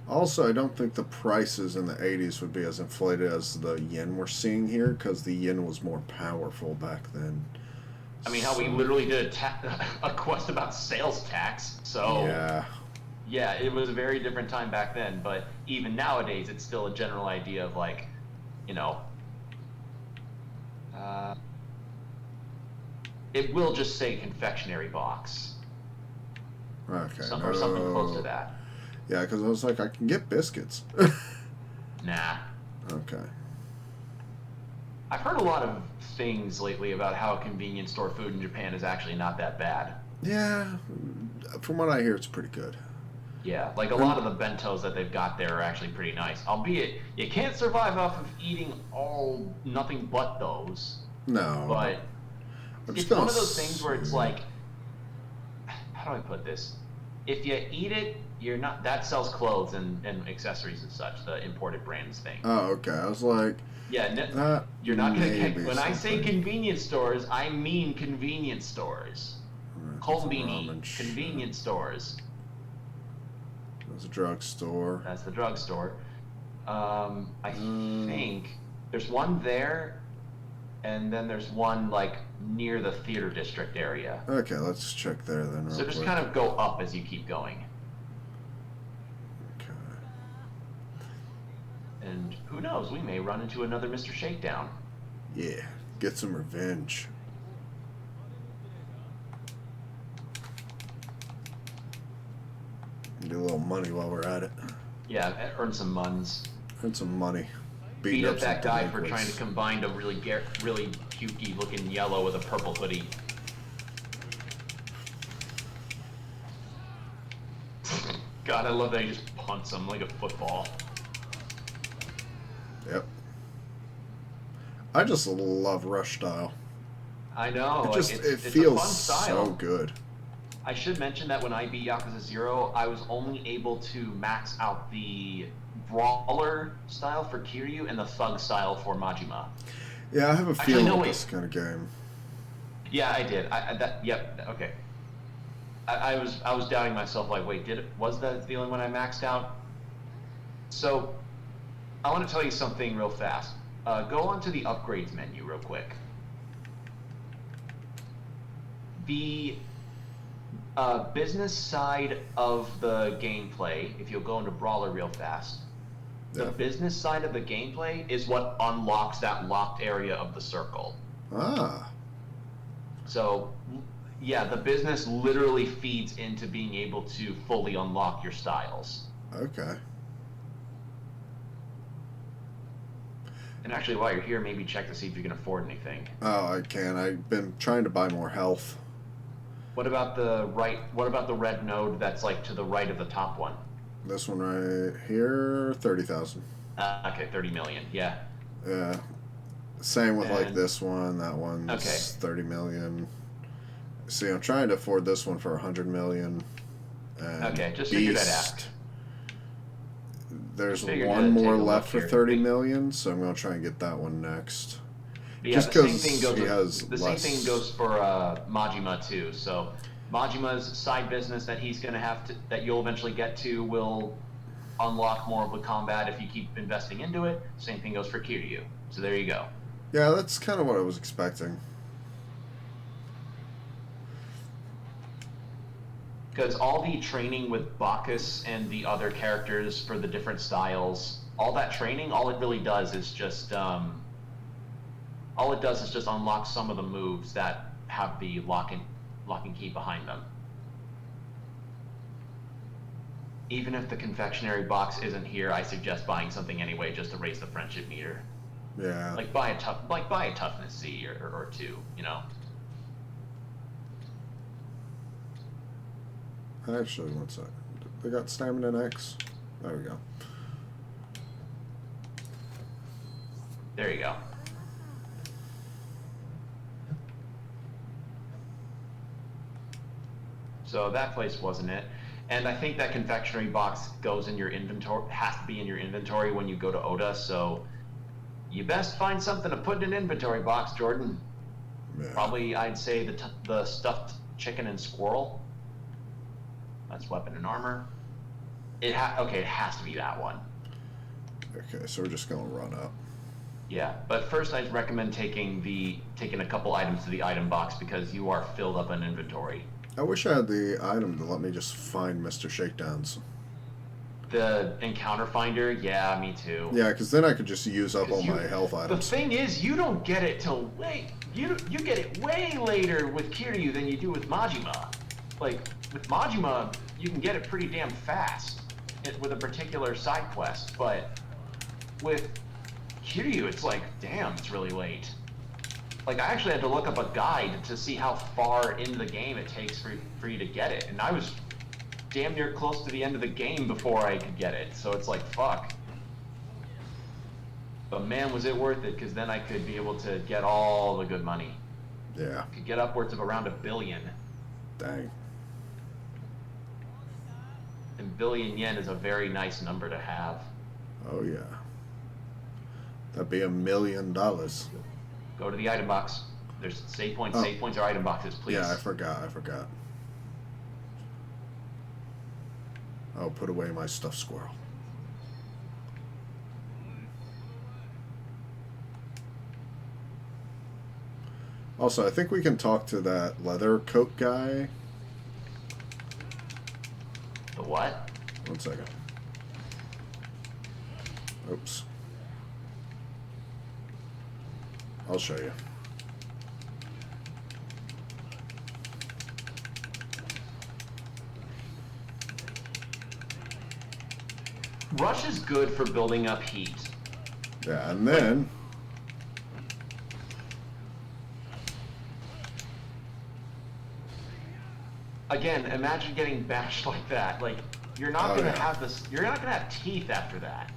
Also, I don't think the prices in the 80s would be as inflated as the yen we're seeing here, because the yen was more powerful back then. I mean, how we literally did a quest about sales tax, so... Yeah, it was a very different time back then, but even nowadays, it's still a general idea of, like, you know... it will just say confectionery box. Okay. Or something close to that. Yeah, because I was like, I can get biscuits. Nah. Okay. I've heard a lot of things lately about how convenience store food in Japan is actually not that bad. Yeah, from what I hear, it's pretty good. Yeah, like a lot of the bentos that they've got there are actually pretty nice. Albeit, you can't survive off of eating nothing but those. No. But it's one of those things where it's like, how do I put this? If you eat it, you're not. That sells clothes and accessories and such. The imported brands thing. Oh, okay. I was like, yeah, you're not gonna get. When I say convenience stores, I mean convenience stores. Konbini, convenience stores. That's a drugstore. That's the drugstore. I think there's one there, and then there's one like near the theater district area. Okay, let's check there then. So just kind of go up as you keep going. Okay. And who knows, we may run into another Mr. Shakedown. Yeah, get some revenge. Get a little money while we're at it. Yeah, earn some muns. Earn some money. Beat up that guy for trying to combine a really cutey looking yellow with a purple hoodie. God, I love that he just punts him like a football. Yep. I just love rush style. I know. It feels so good. I should mention that when I beat Yakuza 0, I was only able to max out the brawler style for Kiryu and the thug style for Majima. Yeah, I have a feeling with this kind of game. Yeah, I did. Okay. I was doubting myself. Like, wait, was that the only one I maxed out? So, I want to tell you something real fast. Go onto the upgrades menu real quick. The business side of the gameplay, if you'll go into Brawler real fast, the business side of the gameplay is what unlocks that locked area of the circle. Ah. So, yeah, the business literally feeds into being able to fully unlock your styles. Okay. And actually, while you're here, maybe check to see if you can afford anything. Oh, I can. I've been trying to buy more health. What about the red node that's like to the right of the top one? This one right here, 30,000. Okay, 30 million. Yeah. Yeah. Same with like this one. That one's okay. 30 million. See, I'm trying to afford this one for 100 million. And okay, just figured I'd ask. There's one more left for 30 million, so I'm gonna try and get that one next. Yeah, just because he has the same thing goes for Majima too. So Majima's side business that he's gonna that you'll eventually get to will unlock more of the combat if you keep investing into it. Same thing goes for Kiryu. So there you go. Yeah, that's kind of what I was expecting. Because all the training with Bacchus and the other characters for the different styles, all that training, all it really does is just unlock some of the moves that have the lock lock and key behind them. Even if the confectionery box isn't here, I suggest buying something anyway just to raise the friendship meter. Yeah. Like buy a toughness Z or two, you know. Actually, one sec. They got stamina X. There we go. There you go. So that place wasn't it. And I think that confectionery box goes in your inventory, has to be in your inventory when you go to Oda, so you best find something to put in an inventory box, Jordan. Yeah. Probably, I'd say the stuffed chicken and squirrel. That's weapon and armor. Okay, it has to be that one. Okay, so we're just gonna run up. Yeah, but first I'd recommend taking a couple items to the item box because you are filled up on inventory. I wish I had the item to let me just find Mr. Shakedowns. The encounter finder, yeah, me too. Yeah, because then I could just use up all my health items. The thing is, you don't get it till you get it way later with Kiryu than you do with Majima. Like with Majima, you can get it pretty damn fast with a particular side quest, but with Kiryu, it's like, damn, it's really late. Like, I actually had to look up a guide to see how far into the game it takes for you to get it, and I was damn near close to the end of the game before I could get it, so it's like, fuck. But man, was it worth it, because then I could be able to get all the good money. Yeah. Could get upwards of around $1 billion. Dang. And billion yen is a very nice number to have. Oh, yeah. That'd be $1 million. Go to the item box. There's save points. Oh. Save points are item boxes, please. Yeah, I forgot. I'll put away my stuffed squirrel. Also, I think we can talk to that leather coat guy. The what? 1 second. Oops. I'll show you. Rush is good for building up heat. Yeah, and then... Again, imagine getting bashed like that. Like, you're not gonna yeah. have this. You're not gonna have teeth after that.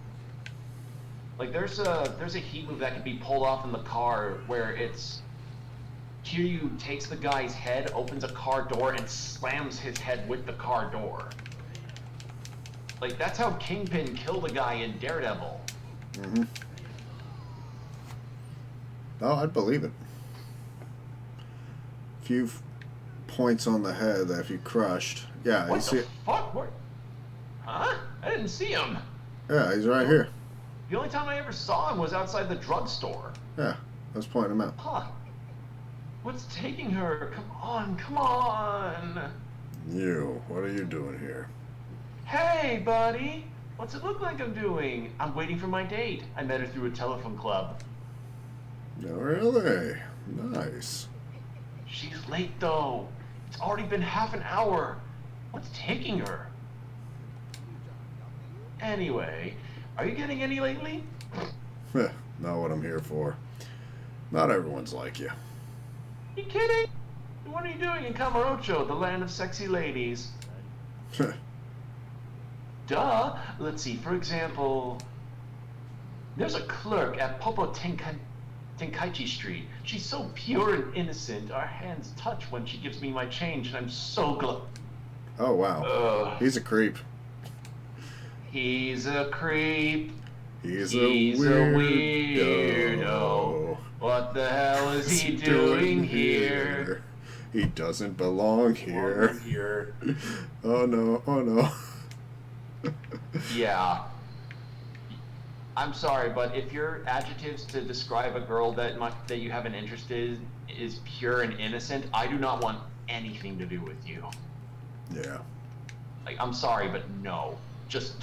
Like, there's a heat move that can be pulled off in the car where it's Kiryu takes the guy's head, opens a car door, and slams his head with the car door. Like, that's how Kingpin killed a guy in Daredevil. Mm-hmm. Oh, I'd believe it. Few points on the head that if you crushed. Yeah, What you see the it? fuck? What? Huh? I didn't see him. Yeah, he's right here. The only time I ever saw him was outside the drugstore. Yeah, I was pointing him out. Huh. What's taking her? Come on, come on. You, what are you doing here? Hey, buddy. What's it look like I'm doing? I'm waiting for my date. I met her through a telephone club. No, really? Nice. She's late, though. It's already been half an hour. What's taking her? Anyway, are you getting any lately? Not what I'm here for. Not everyone's like you. You kidding? What are you doing in Kamurocho, the land of sexy ladies? Duh. Let's see, for example, there's a clerk at Popo Tenkaichi Street. She's so pure and innocent. Our hands touch when she gives me my change, and I'm so glad. Oh, wow. He's a creep. He's a creep. He's a weirdo. What the hell is he doing here? He doesn't belong here. Oh no, oh no. Yeah. I'm sorry, but if your adjectives to describe a girl that you have an interest in is pure and innocent, I do not want anything to do with you. Yeah. Like, I'm sorry, but no. Just...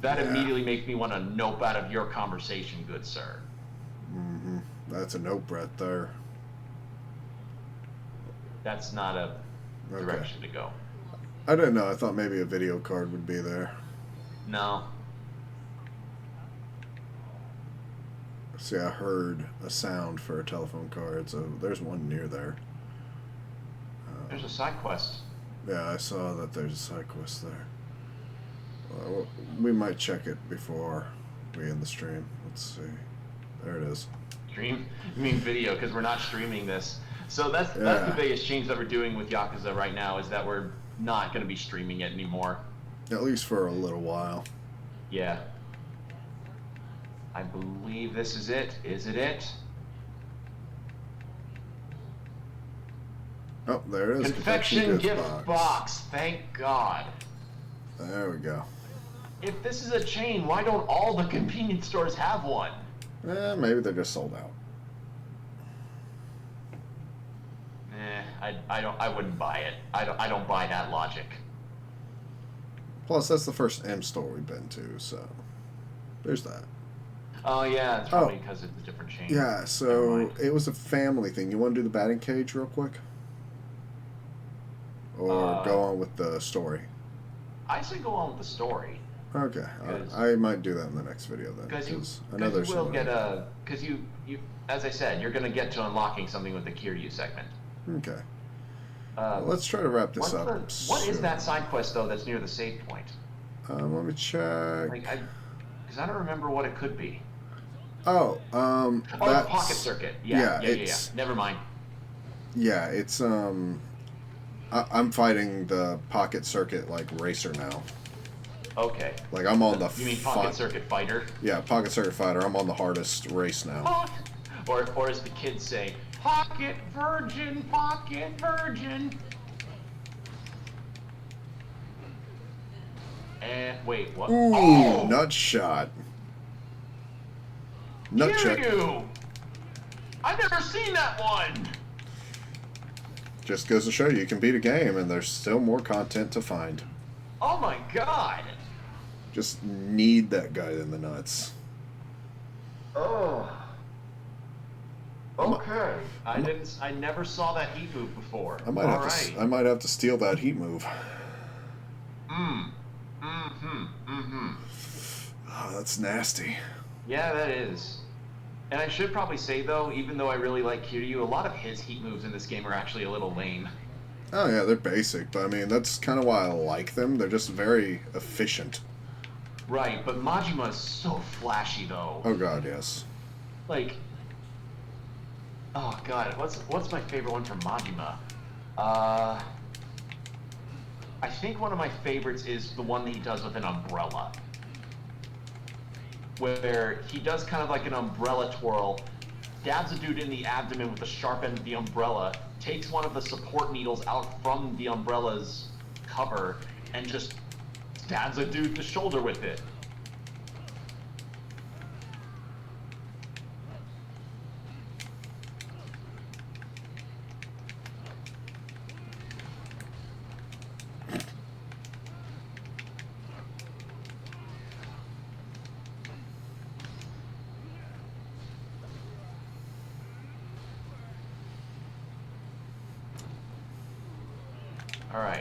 That immediately makes me want to nope out of your conversation, good sir. Mm-hmm. That's a nope right there. That's not a Okay. direction to go. I didn't know. I thought maybe a video card would be there. No. See, I heard a sound for a telephone card, so there's one near there. There's a side quest. Yeah, I saw that there's a side quest there. We might check it before we end the stream. Let's see. There it is. Stream? You mean video, because we're not streaming this. So that's the biggest change that we're doing with Yakuza right now, is that we're not going to be streaming it anymore. At least for a little while. Yeah. I believe this is it. Is it it? Oh, there it is. Confection gift box. Thank God. There we go. If this is a chain, why don't all the convenience stores have one? Maybe they're just sold out. I wouldn't buy it. I don't buy that logic. Plus, that's the first M store we've been to, so there's that. Oh yeah, it's probably because it's a different chain. Yeah, so it was a family thing. You want to do the batting cage real quick? Or go on with the story? I say go on with the story. Okay, I might do that in the next video then. Because you will get as I said, you're going to get to unlocking something with the Kiryu segment. Okay. Let's try to wrap this up. What is that side quest though that's near the save point? Let me check. Because I don't remember what it could be. Oh, that's pocket circuit. Yeah. Never mind. Yeah, it's I'm fighting the pocket circuit like racer now. Okay. Like I'm on the. You mean pocket circuit fighter? Yeah, pocket circuit fighter. I'm on the hardest race now. Or as the kids say, pocket virgin, pocket virgin. And wait, what? Ooh, nut shot. Nut check. I've never seen that one. Just goes to show you can beat a game, and there's still more content to find. Oh my God! Just need that guy in the nuts. Oh. Okay. I never saw that heat move before. I might have to steal that heat move. Oh, that's nasty. Yeah, that is. And I should probably say though, even though I really like Kiryu, a lot of his heat moves in this game are actually a little lame. Oh yeah, they're basic, but I mean that's kind of why I like them. They're just very efficient. Right, but Majima is so flashy though. Oh God, yes. Like, oh God, what's my favorite one from Majima? I think one of my favorites is the one that he does with an umbrella, where he does kind of like an umbrella twirl, dabs a dude in the abdomen with the sharp end of the umbrella, takes one of the support needles out from the umbrella's cover, and just stabs a dude in the shoulder with it. All right.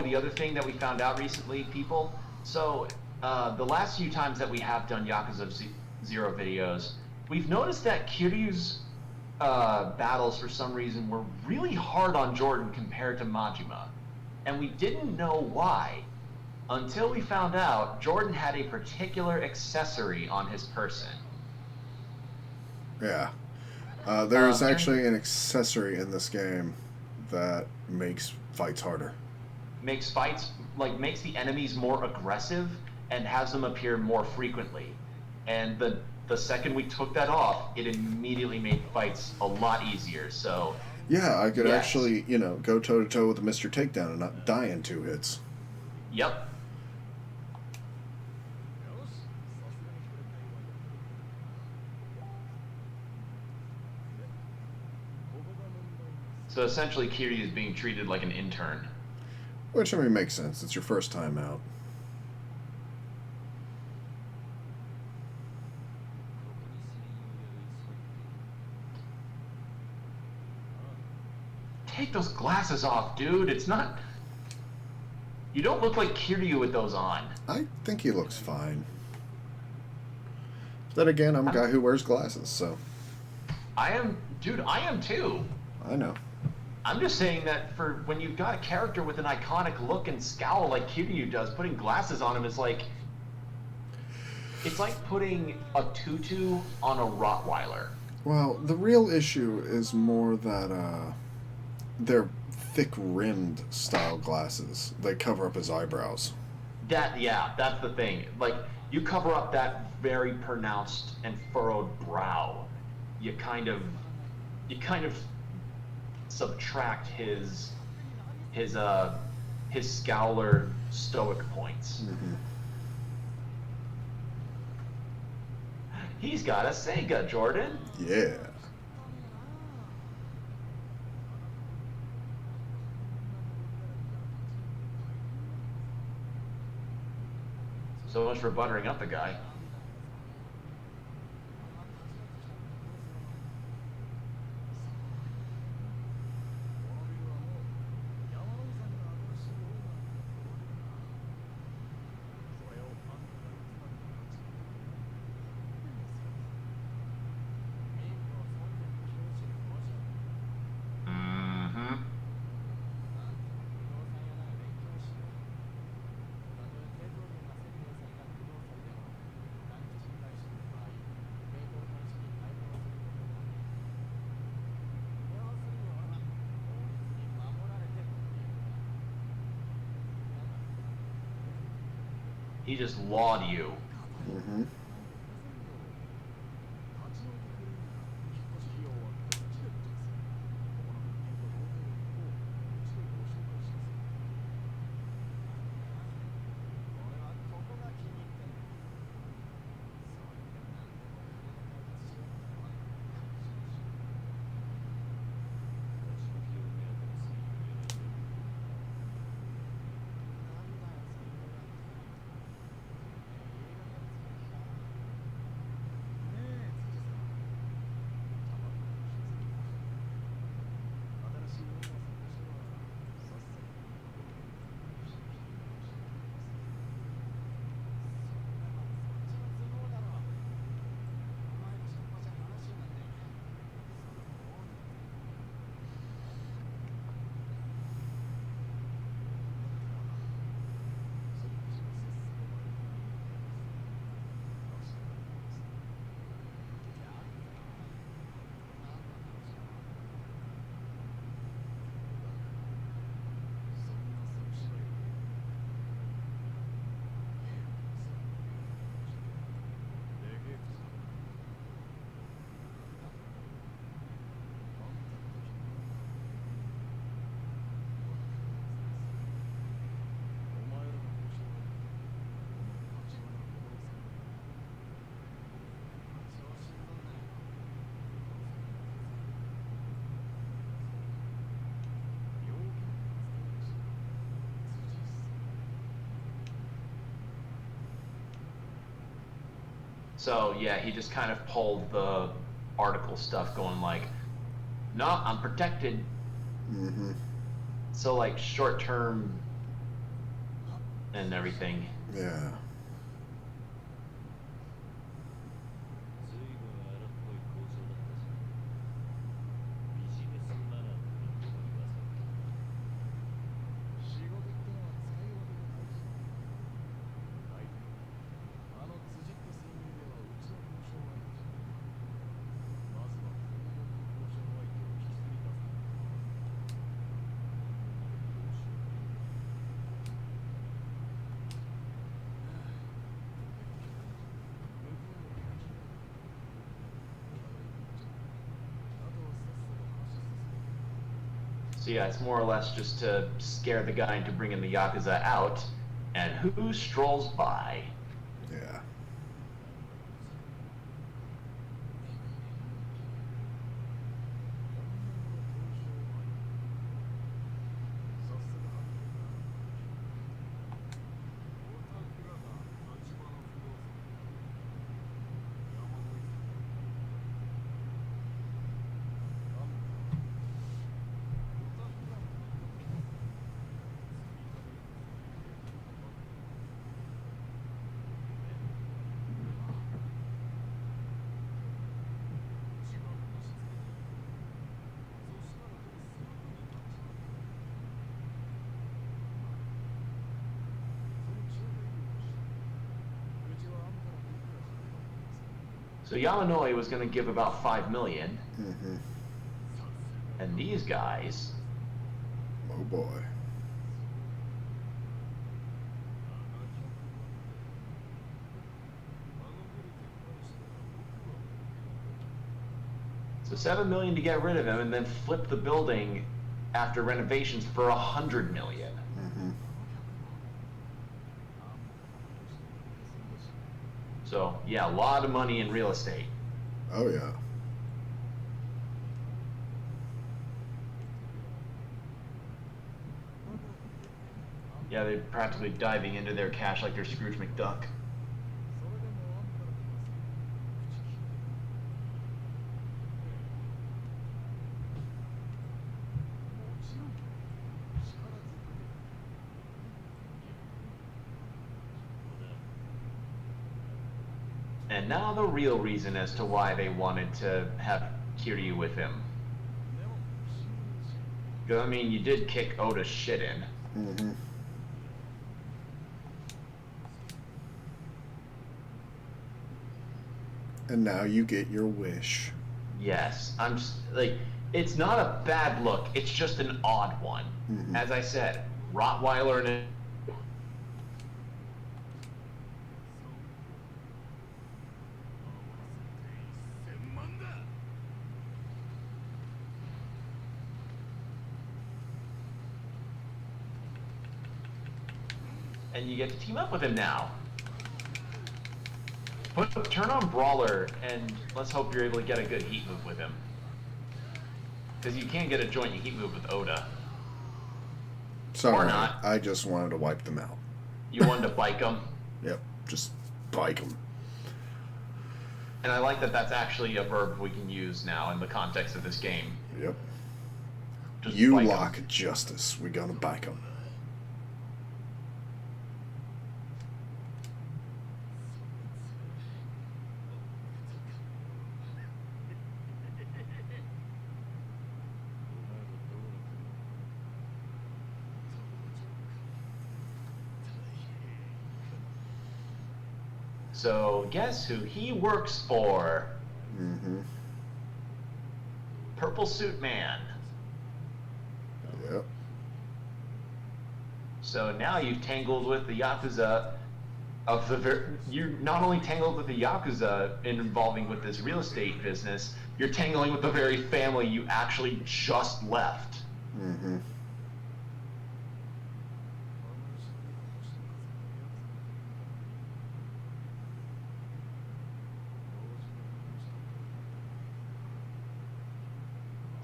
The other thing that we found out recently, people. So, the last few times that we have done Yakuza Zero videos, we've noticed that Kiryu's battles, for some reason, were really hard on Jordan compared to Majima. And we didn't know why, until we found out Jordan had a particular accessory on his person. Yeah. There's actually an accessory in this game that makes fights harder. Makes the enemies more aggressive and has them appear more frequently. And the second we took that off, it immediately made fights a lot easier. So yeah, I could actually, go toe to toe with a Mr. Takedown and not die in 2 hits. Yep. So essentially, Kiryu is being treated like an intern. Which, I mean, makes sense. It's your first time out. take those glasses off, dude. It's not. You don't look like Kiryu with those on. I think he looks fine. Then again, I'm a guy who wears glasses, so. I am, dude. I am too. I know. I'm just saying that for when you've got a character with an iconic look and scowl like Kiryu does, putting glasses on him is like. It's like putting a tutu on a Rottweiler. Well, the real issue is more that they're thick-rimmed style glasses. They cover up his eyebrows. That's the thing. Like, you cover up that very pronounced and furrowed brow. You kind of subtract his scowler stoic points. Mm-hmm. He's got a Sega, Jordan. Yeah. So much for buttering up the guy. He just lawed you. Mm-hmm. So yeah, he just kind of pulled the article stuff, going like, "No, I'm protected." Mm-hmm. So like short term and everything. Yeah. So yeah, it's more or less just to scare the guy into bringing the Yakuza out. And who strolls by? Yeah. So Yamanoi was going to give about 5 million. Mm-hmm. And these guys... Oh boy. So 7 million to get rid of him, and then flip the building after renovations for 100 million. Mm-hmm. So yeah, a lot of money in real estate. Oh yeah. Yeah, they're practically diving into their cash like they're Scrooge McDuck. And now the real reason as to why they wanted to have Kiryu with him. Because, I mean, you did kick Oda's shit in. Mm-hmm. And now you get your wish. Yes, I'm just, like, it's not a bad look, it's just an odd one. Mm-hmm. As I said, Rottweiler and you get to team up with him now. Turn on Brawler, and let's hope you're able to get a good heat move with him. Because you can't get a joint heat move with Oda. Sorry, Or not. I just wanted to wipe them out. You wanted to bike him. Yep, just bike them. And I like that that's actually a verb we can use now in the context of this game. Yep. Just You bike 'em. lock justice. We're gonna bike them. So guess who he works for? Mm-hmm. Purple Suit Man. Yep. So now you've tangled with the Yakuza of the you're not only tangled with the Yakuza involving with this real estate business, you're tangling with the very family you actually just left. Mm-hmm.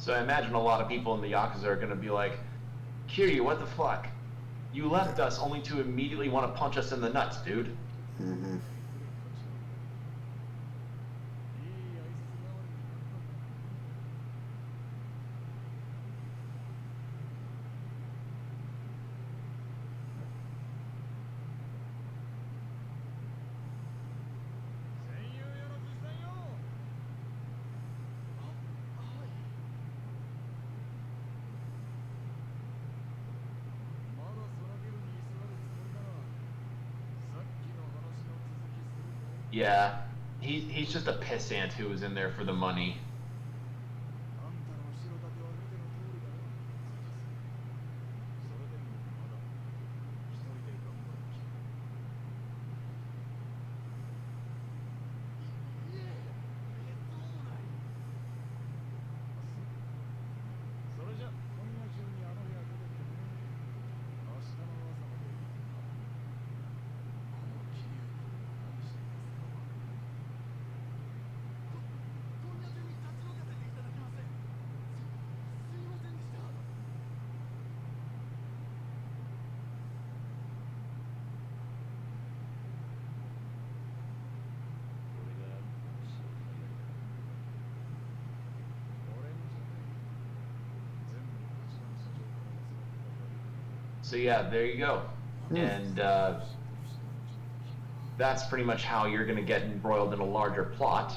So I imagine a lot of people in the Yakuza are going to be like, Kiryu, what the fuck? You left us only to immediately want to punch us in the nuts, dude. Mm-hmm. Yeah, he's just a pissant who was in there for the money. So yeah, there you go. And that's pretty much how you're going to get embroiled in a larger plot.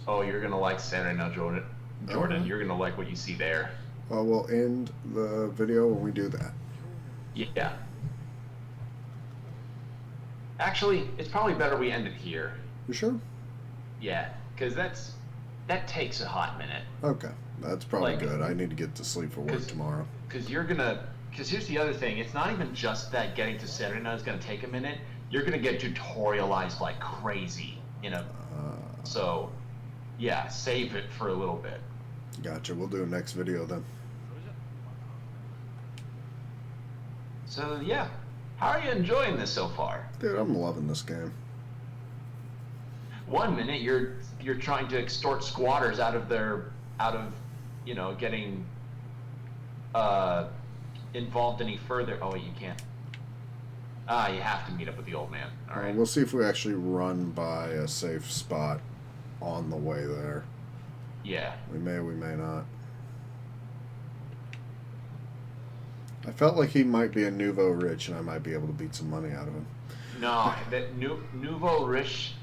Oh, you're gonna like Saturday Night Jordan. Jordan, Okay. you're gonna like what you see there. Well, we'll end the video when we do that. Yeah. Actually, it's probably better we end it here. You sure? Yeah, because that takes a hot minute. Okay. That's probably Like, good. I need to get to sleep for work tomorrow. Because here's the other thing. It's not even just that getting to Saturday Night is gonna take a minute. You're gonna get tutorialized like crazy, you know. So, yeah, save it for a little bit. Gotcha. We'll do a next video then. So yeah, how are you enjoying this so far? Dude, I'm loving this game. 1 minute you're trying to extort squatters out of getting involved any further. Oh, you can't. You have to meet up with the old man. All right. We'll see if we actually run by a safe spot on the way there. Yeah. We may not. I felt like he might be a nouveau rich, and I might be able to beat some money out of him. No, that nouveau rich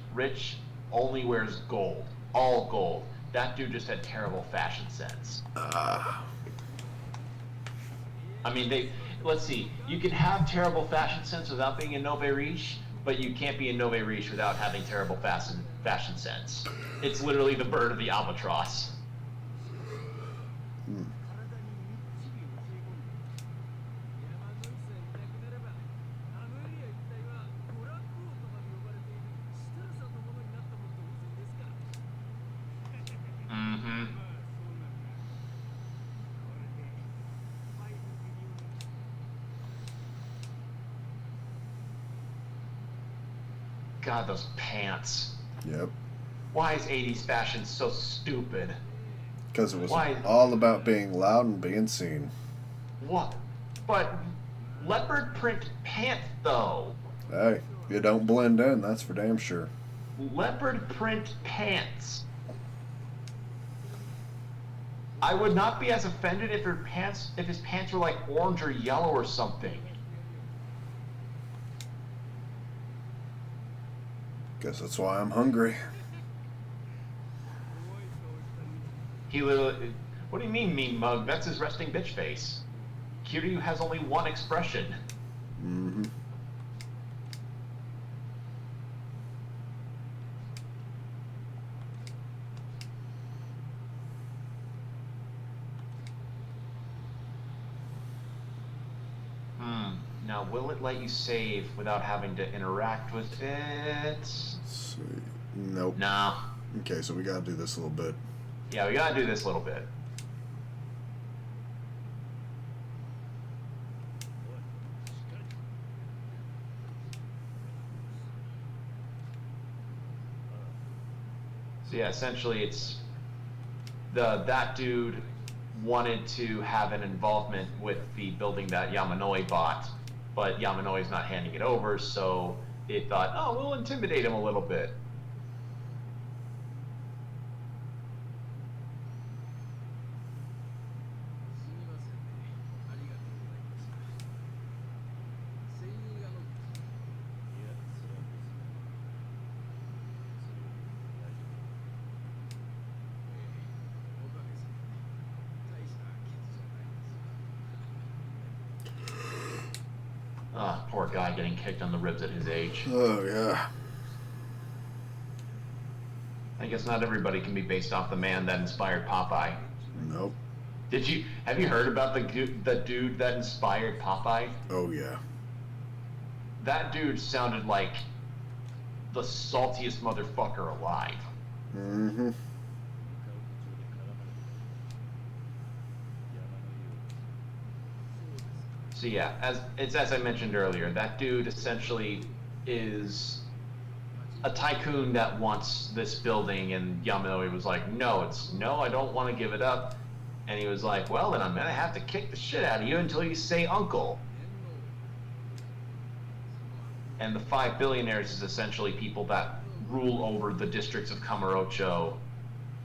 only wears gold, all gold. That dude just had terrible fashion sense. I mean, let's see. You can have terrible fashion sense without being a nouveau riche, but you can't be a nouveau riche without having terrible fashion sense. It's literally the bird of the albatross. Mm-hmm. God, those pants. Yep. Why is 80s fashion so stupid? Because it was Why? all about being loud and being seen. What? But leopard print pants, though. Hey, you don't blend in, that's for damn sure. Leopard print pants. I would not be as offended if his pants were like orange or yellow or something. Guess that's why I'm hungry. He literally. What do you mean, mean mug? That's his resting bitch face. Kiryu has only one expression. Mm-hmm. Now, will it let you save without having to interact with it? Let's see. Nope. No. Okay, so we gotta do this a little bit. Yeah, we gotta do this a little bit. So yeah, essentially it's that dude wanted to have an involvement with the building that Yamanoi bought, but Yamanoi's not handing it over, so they thought, oh, we'll intimidate him a little bit. Poor guy getting kicked on the ribs at his age. Oh, yeah. I guess not everybody can be based off the man that inspired Popeye. Nope. Have you heard about the dude that inspired Popeye? Oh, yeah. That dude sounded like the saltiest motherfucker alive. Mm-hmm. So yeah, as I mentioned earlier, that dude essentially is a tycoon that wants this building, and Yamanoi was like, no, I don't want to give it up. And he was like, well, then I'm gonna have to kick the shit out of you until you say uncle. And the 5 billionaires is essentially people that rule over the districts of Kamurocho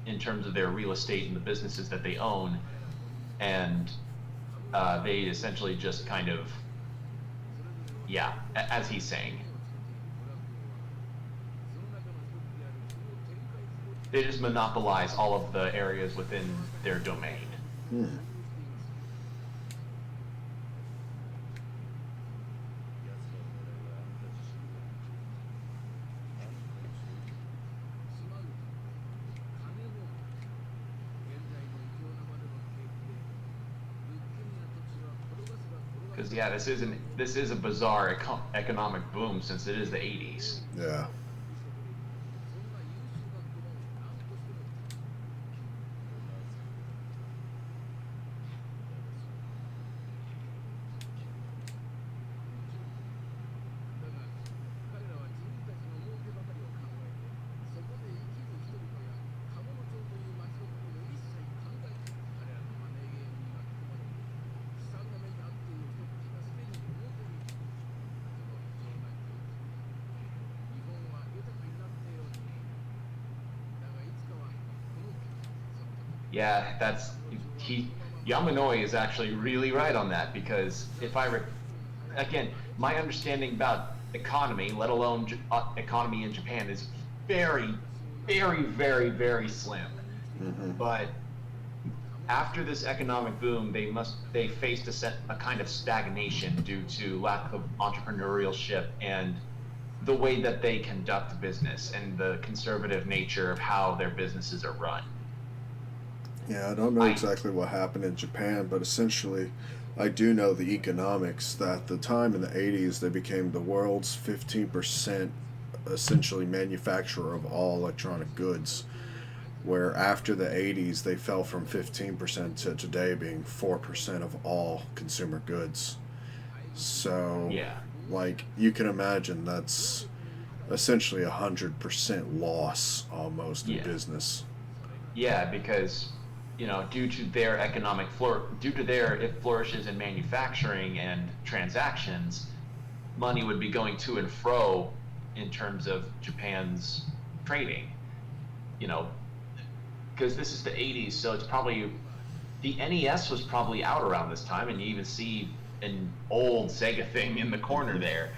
in terms of their real estate and the businesses that they own. And they essentially just kind of, yeah, as he's saying. They just monopolize all of the areas within their domain. Hmm. Because yeah, this is a bizarre economic boom since it is the 80s. Yeah. Yeah, Yamanoi is actually really right on that, because again, my understanding about economy, let alone economy in Japan, is very, very, very, very slim. Mm-hmm. But after this economic boom, they faced a kind of stagnation due to lack of entrepreneurship and the way that they conduct business and the conservative nature of how their businesses are run. Yeah, I don't know I exactly what happened in Japan, but essentially, I do know the economics that at the time in the 80s, they became the world's 15% essentially manufacturer of all electronic goods, where after the 80s, they fell from 15% to today being 4% of all consumer goods. So, Yeah, like, you can imagine that's essentially 100% loss almost in yeah, business. yeah, because due to their due to their it flourishes in manufacturing and transactions, money would be going to and fro in terms of Japan's trading. You know, because this is the 80s, so it's probably the NES was probably out around this time, and you even see an old Sega thing in the corner there.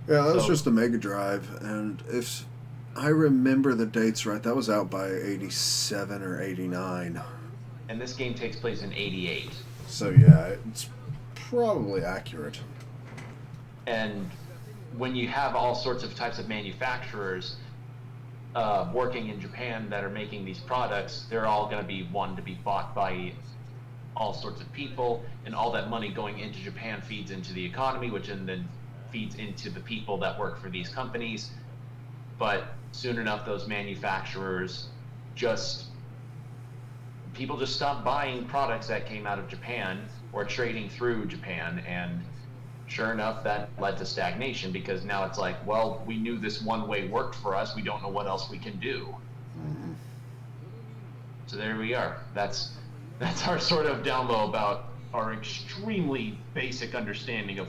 Yeah, that was So, just the Mega Drive, and if I remember the dates right, that was out by 87 or 89. and this game takes place in 88. So yeah, it's probably accurate. And when you have all sorts of types of manufacturers working in Japan that are making these products, they're all going to be one to be bought by all sorts of people, and all that money going into Japan feeds into the economy, which then feeds into the people that work for these companies. But soon enough, those manufacturers just people just stopped buying products that came out of Japan or trading through Japan, and sure enough, that led to stagnation, because now it's like, well, we knew this one way worked for us, we don't know what else we can do. Mm-hmm. So there we are. That's our sort of down low about our extremely basic understanding of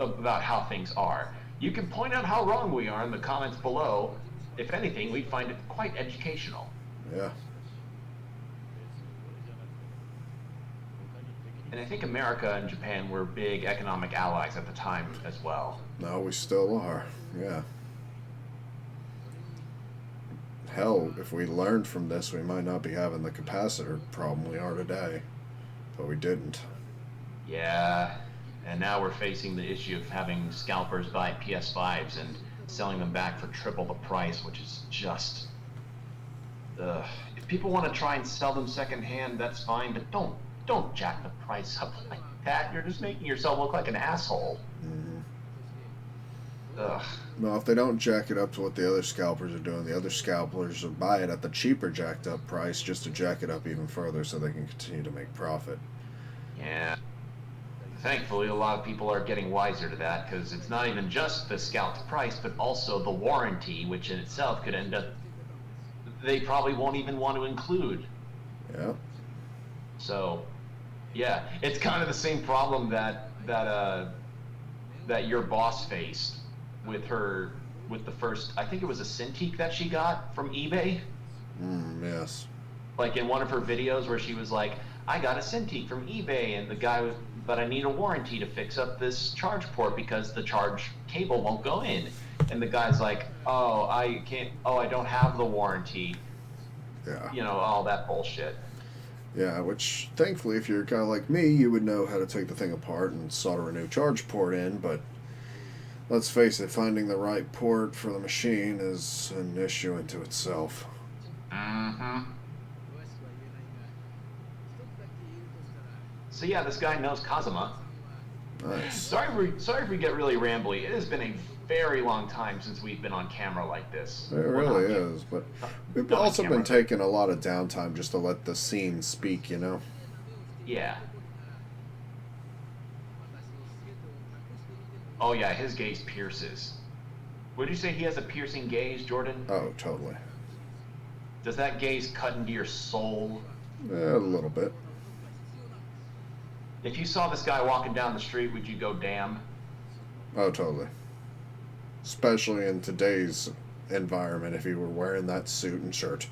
about how things are. You can point out how wrong we are in the comments below. If anything, we'd find it quite educational. Yeah. And I think America and Japan were big economic allies at the time as well. No, we still are. Yeah. Hell, if we learned from this, we might not be having the capacitor problem we are today. But we didn't. Yeah, and now we're facing the issue of having scalpers buy PS5s and selling them back for triple the price, which is just. If people want to try and sell them secondhand, that's fine, but don't jack the price up like that. You're just making yourself look like an asshole. Mm-hmm. Ugh. Well, if they don't jack it up to what the other scalpers are doing, the other scalpers will buy it at the cheaper jacked up price just to jack it up even further so they can continue to make profit. Yeah. Thankfully, a lot of people are getting wiser to that, because it's not even just the scalped price, but also the warranty, which in itself could end up. They probably won't even want to include. Yeah. So, yeah, it's kind of the same problem that your boss faced with the first. I think it was a Cintiq that she got from eBay. Yes. Like in one of her videos where she was like, I got a Cintiq from eBay, and the guy was, but I need a warranty to fix up this charge port because the charge cable won't go in. And the guy's like, oh, I can't, oh, I don't have the warranty. Yeah. You know, all that bullshit. Yeah, which, thankfully, if you're a guy like me, you would know how to take the thing apart and solder a new charge port in, but let's face it, finding the right port for the machine is an issue into itself. Mm-hmm. So yeah, this guy knows Kazuma. Nice. Sorry if we get really rambly. It has been a very long time since we've been on camera like this. It really is, but we've not on also been camera. taking a lot of downtime just to let the scene speak, you know? Yeah. Oh yeah, his gaze pierces. Would you say he has a piercing gaze, Jordan? Oh, totally. Does that gaze cut into your soul? A little bit. If you saw this guy walking down the street, would you go, damn? Oh, totally. Especially in today's environment, if he were wearing that suit and shirt,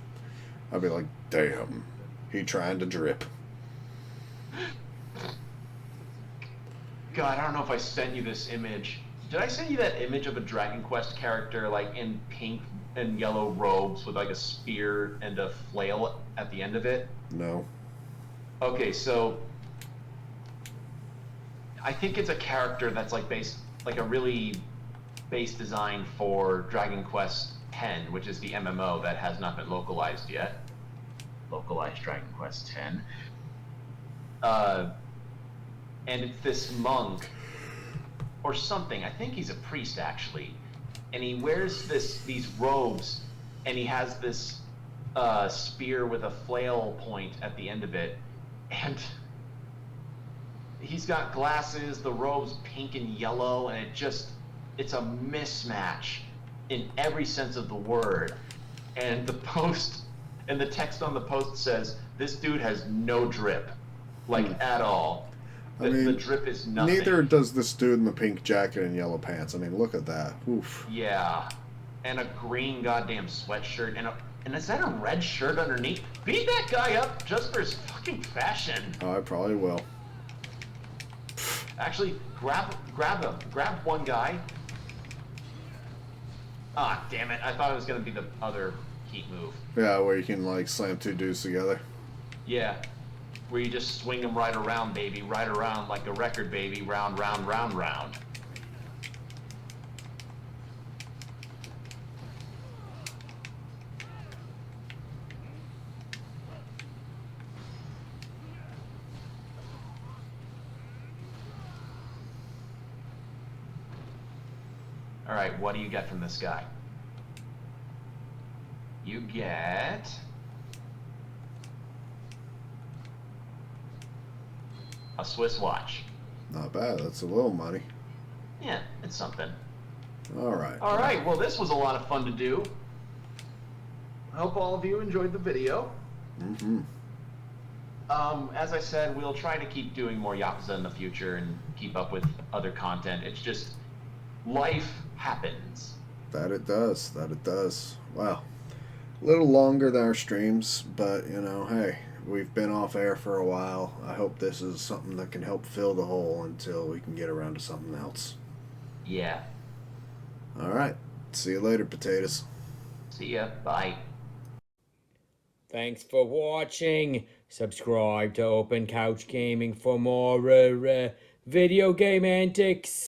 I'd be like, damn, he trying to drip. God, I don't know if I sent you this image. Did I send you that image of a Dragon Quest character, like, in pink and yellow robes with, like, a spear and a flail at the end of it? No. Okay, so I think it's a character that's, like, based, like, a really base design for Dragon Quest X, which is the MMO that has not been localized yet. Localized Dragon Quest X. And it's this monk or something. I think he's a priest actually, and he wears these robes, and he has this spear with a flail point at the end of it, and he's got glasses. The robe's pink and yellow, and it's a mismatch in every sense of the word. And the text on the post says, "This dude has no drip, like at all." The drip is nothing. Neither does this dude in the pink jacket and yellow pants. I mean, look at that. Oof. Yeah, and a green goddamn sweatshirt, and is that a red shirt underneath? Beat that guy up just for his fucking fashion. Oh, I probably will. Actually, grab him. Grab one guy. Ah, damn it! I thought it was gonna be the other heat move. Yeah, where you can, like, slam two dudes together. Yeah. Where you just swing them right around, baby, right around like a record, baby, round, round, round, round. All right, what do you get from this guy? You get a Swiss watch. Not bad. That's a little money. Yeah, it's something. All right. All right, well, this was a lot of fun to do. I hope all of you enjoyed the video. Mm-hmm. As I said, we'll try to keep doing more Yakuza in the future and keep up with other content. It's just life happens. That it does. That it does. Wow. A little longer than our streams, but, you know, hey, we've been off air for a while. I hope this is something that can help fill the hole until we can get around to something else. Yeah. All right. See you later, potatoes. See ya. Bye. Thanks for watching. Subscribe to Open Couch Gaming for more video game antics.